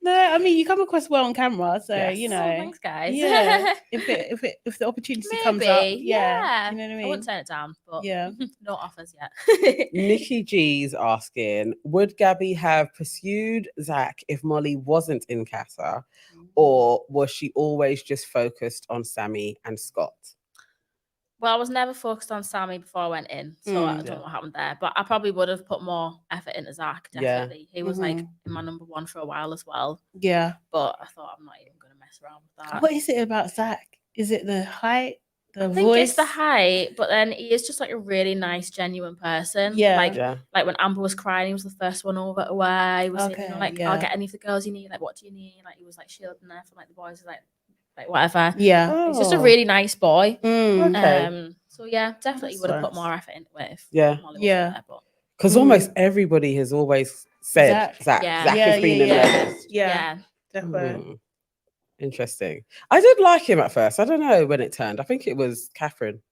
No, I mean you come across well on camera, so you know. Oh, thanks, guys. Yeah, if the opportunity comes up, you know what I mean. I wouldn't turn it down, but no offers yet. Nikki G's asking, would Gabby have pursued Zach if Molly wasn't in Casa, or was she always just focused on Sammy and Scott? Well, I was never focused on Sammy before I went in, so I don't know what happened there. But I probably would have put more effort into Zach, definitely. He was like my number one for a while as well. Yeah. But I thought I'm not even going to mess around with that. What is it about Zach? Is it the height, the voice? I think it's the height, but then he is just like a really nice, genuine person. Yeah. Like when Amber was crying, he was the first one over to her. He was saying, you know, like, I'll get any of the girls you need. Like, what do you need? Like, he was like shielding her from like the boys, like whatever. Yeah. He's just a really nice boy. Okay. So yeah, definitely would have put more effort into it if Molly was there, but because almost everybody has always said Zach has been in there. Yeah, definitely. Interesting. I did like him at first. I don't know when it turned. I think it was Catherine.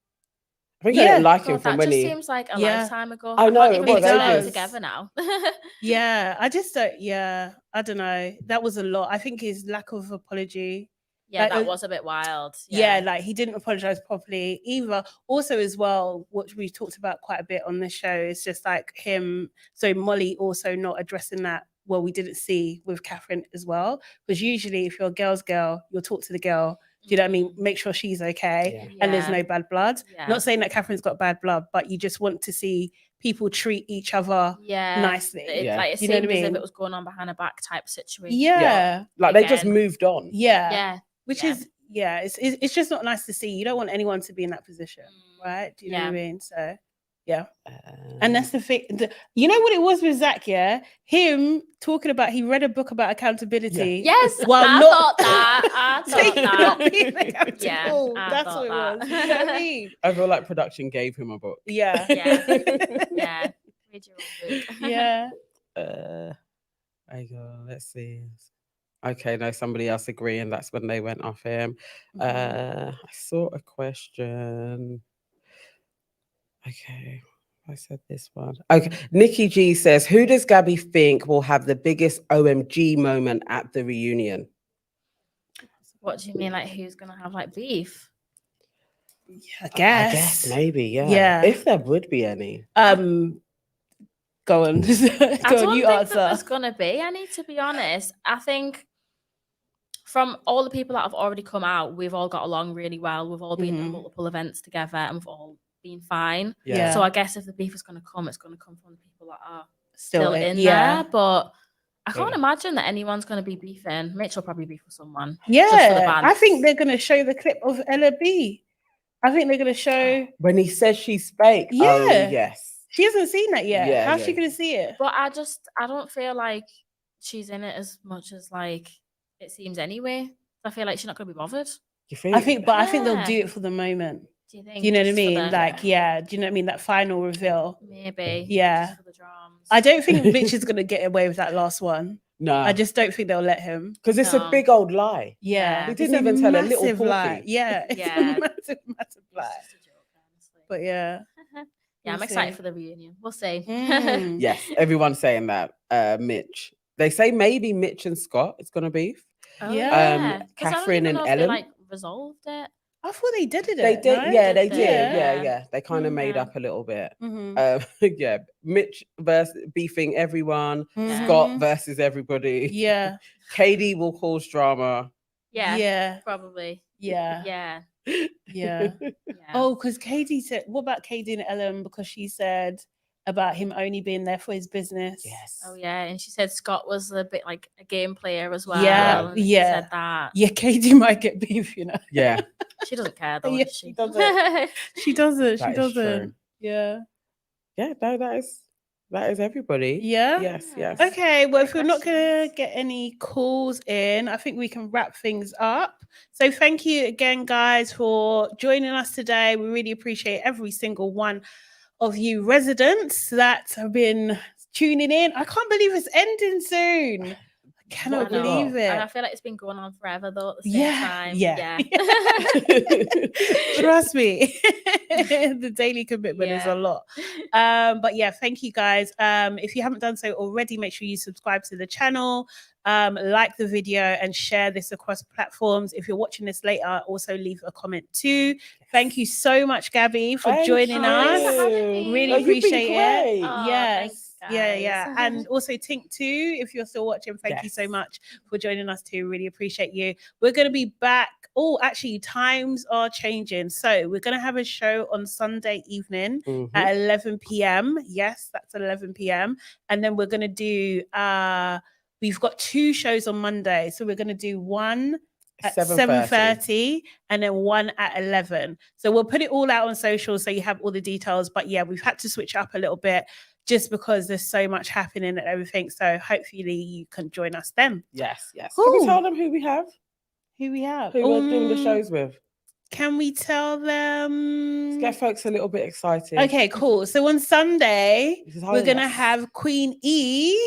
I think I didn't like him from when he. Seems like a lifetime ago. I know, can't even it was together now. I just don't. Yeah, I don't know. That was a lot. I think his lack of apology. Yeah, that was a bit wild. Yeah, like he didn't apologize properly either. Also, as well, what we talked about quite a bit on this show is just like him. So Molly also not addressing that. Well, we didn't see with Catherine as well, because usually if you're a girl's girl, you'll talk to the girl. Do you know what I mean? Make sure she's okay and there's no bad blood. Not saying that Catherine's got bad blood, but you just want to see people treat each other nicely. Like it seemed as if it was going on behind a back type situation. Yeah. Like they just moved on. Yeah. Which is it's just not nice to see. You don't want anyone to be in that position, right? Do you know what I mean? So and that's the thing. You know what it was with Zach? Yeah, him talking about he read a book about accountability. Yes, while I thought that. Yeah, that's what it was. You know what I mean? I feel like production gave him a book. Yeah. Read your own book. Yeah. I go. Let's see. Okay, no, somebody else agreeing. That's when they went off him. I saw a question. Okay, I said this one. Okay, Nikki G says, who does Gabby think will have the biggest OMG moment at the reunion? What do you mean? Like who's gonna have like beef? Yeah, I guess maybe, yeah. If there would be any. Go on. I don't think that there's gonna be any, to be honest. I think from all the people that have already come out, we've all got along really well. We've all been at multiple events together and we've all been fine. Yeah. So I guess if the beef is gonna come, it's gonna come from the people that are still in there. But I can't imagine that anyone's gonna be beefing. Mitch will probably beef with someone. Yeah. I think they're gonna show the clip of Ella B. I think they're gonna show when he says she's fake. Yeah. Oh, yes. She hasn't seen that yet. Yeah, How's she gonna see it? But I don't feel like she's in it as much as like it seems anyway. I feel like she's not going to be bothered. You think? I think they'll Yeah. do it for the moment. Do you think? Do you know what I just for mean? the- Like, yeah. Do you know what I mean? That final reveal. maybe. Yeah. Just for the drums. I don't think Mitch is gonna get away with that last one. No, I just don't think they'll let him. because it's a No. big old lie. Yeah, He it's didn't a even tell a little massive lie. porky. Yeah, it's Yeah. a massive It's lie. just a joke, honestly. But yeah, Yeah, I'm we'll excited see. for the reunion. We'll see. Mm. Yes, everyone's saying that. Mitch. They say maybe Mitch and Scott is gonna beef. Oh, Yeah. 'Cause I don't Catherine even and know if they, Ellen. like resolved it. I thought they did it. They did, no? yeah, they Did did, they? yeah, Yeah. They kind of made Yeah. up a little bit. Mhm. Yeah, Mitch versus beefing everyone, Mhm. Scott versus everybody. Yeah, Katie will cause drama. Yeah, yeah, probably. yeah, Yeah. yeah. Yeah. Oh, because Katie said, what about Katie and Ellen? Because she said about him only being there for his business. Yes. Oh yeah, and she said Scott was a bit like a game player as well. Yeah, and she yeah. said that. Yeah, Katie might get beef, you know. Yeah, She doesn't care though, Yeah, does she? she doesn't. She doesn't. She That is true. doesn't. Yeah. yeah. No, that is everybody. Yeah. Yes, yes. Okay, well, if Great we're not going to questions. get any calls in, I think we can wrap things up. So, thank you again, guys, for joining us today. We really appreciate every single one of you residents that have been tuning in. I can't believe it's ending soon. I cannot What have we believe got? it. And I feel like it's been going on forever though at the same Yeah, time. yeah. Yeah. Trust me, the daily commitment is a Yeah. lot. But yeah, thank you guys. If you haven't done so already, make sure you subscribe to the channel, like the video, and share this across platforms. If you're watching this later, also leave a comment too. Thank you so much, Gabby, for Thank joining you. us. me. Really Oh, you've been appreciate it. great. Oh, Yes. thanks, Yeah. guys. And also Tink too, if you're still watching, thank you so Yes. much for joining us too. Really appreciate you. We're going to be back. Oh, actually, times are changing. So we're going to have a show on Sunday evening Mhm. at 11 p.m. Yes, that's 11 p.m. And then we're going to do, we've got 2 shows on Monday. So we're going to do one at 7:30 and then one at 11. So we'll put it all out on social so you have all the details. But yeah, we've had to switch up a little bit just because there's so much happening and everything. So hopefully you can join us then. Yes, yes. Can we Cool. tell them who we have? Who we have? Who we're doing the shows with? Can we tell them? Let's get folks a little bit excited. Okay, cool. So on Sunday, This is we're going to hilarious. have Queen E.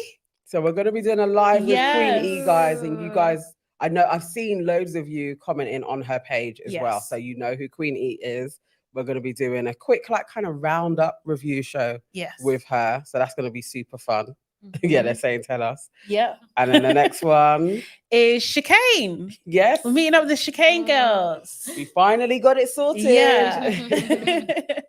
So we're going to be doing a live with Queen E, Yes. guys, and you guys, I know I've seen loads of you commenting on her page as well, Yes. so you know who Queen E is. We're going to be doing a quick, like, kind of roundup review show Yes. with her, so that's going to be super fun. Mhm. Yeah, they're saying tell us. Yep. And then the next one, Is Chicane. yes, We're meeting up with the Chicane girls. we finally got it sorted. Yeah.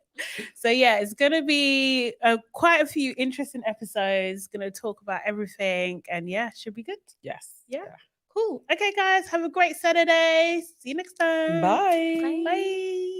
So yeah, it's gonna be quite a few interesting episodes. Gonna talk about everything, and yeah, should be good. Yes. Yeah. Cool. Okay, guys, have a great Saturday. See you next time. Bye. Bye.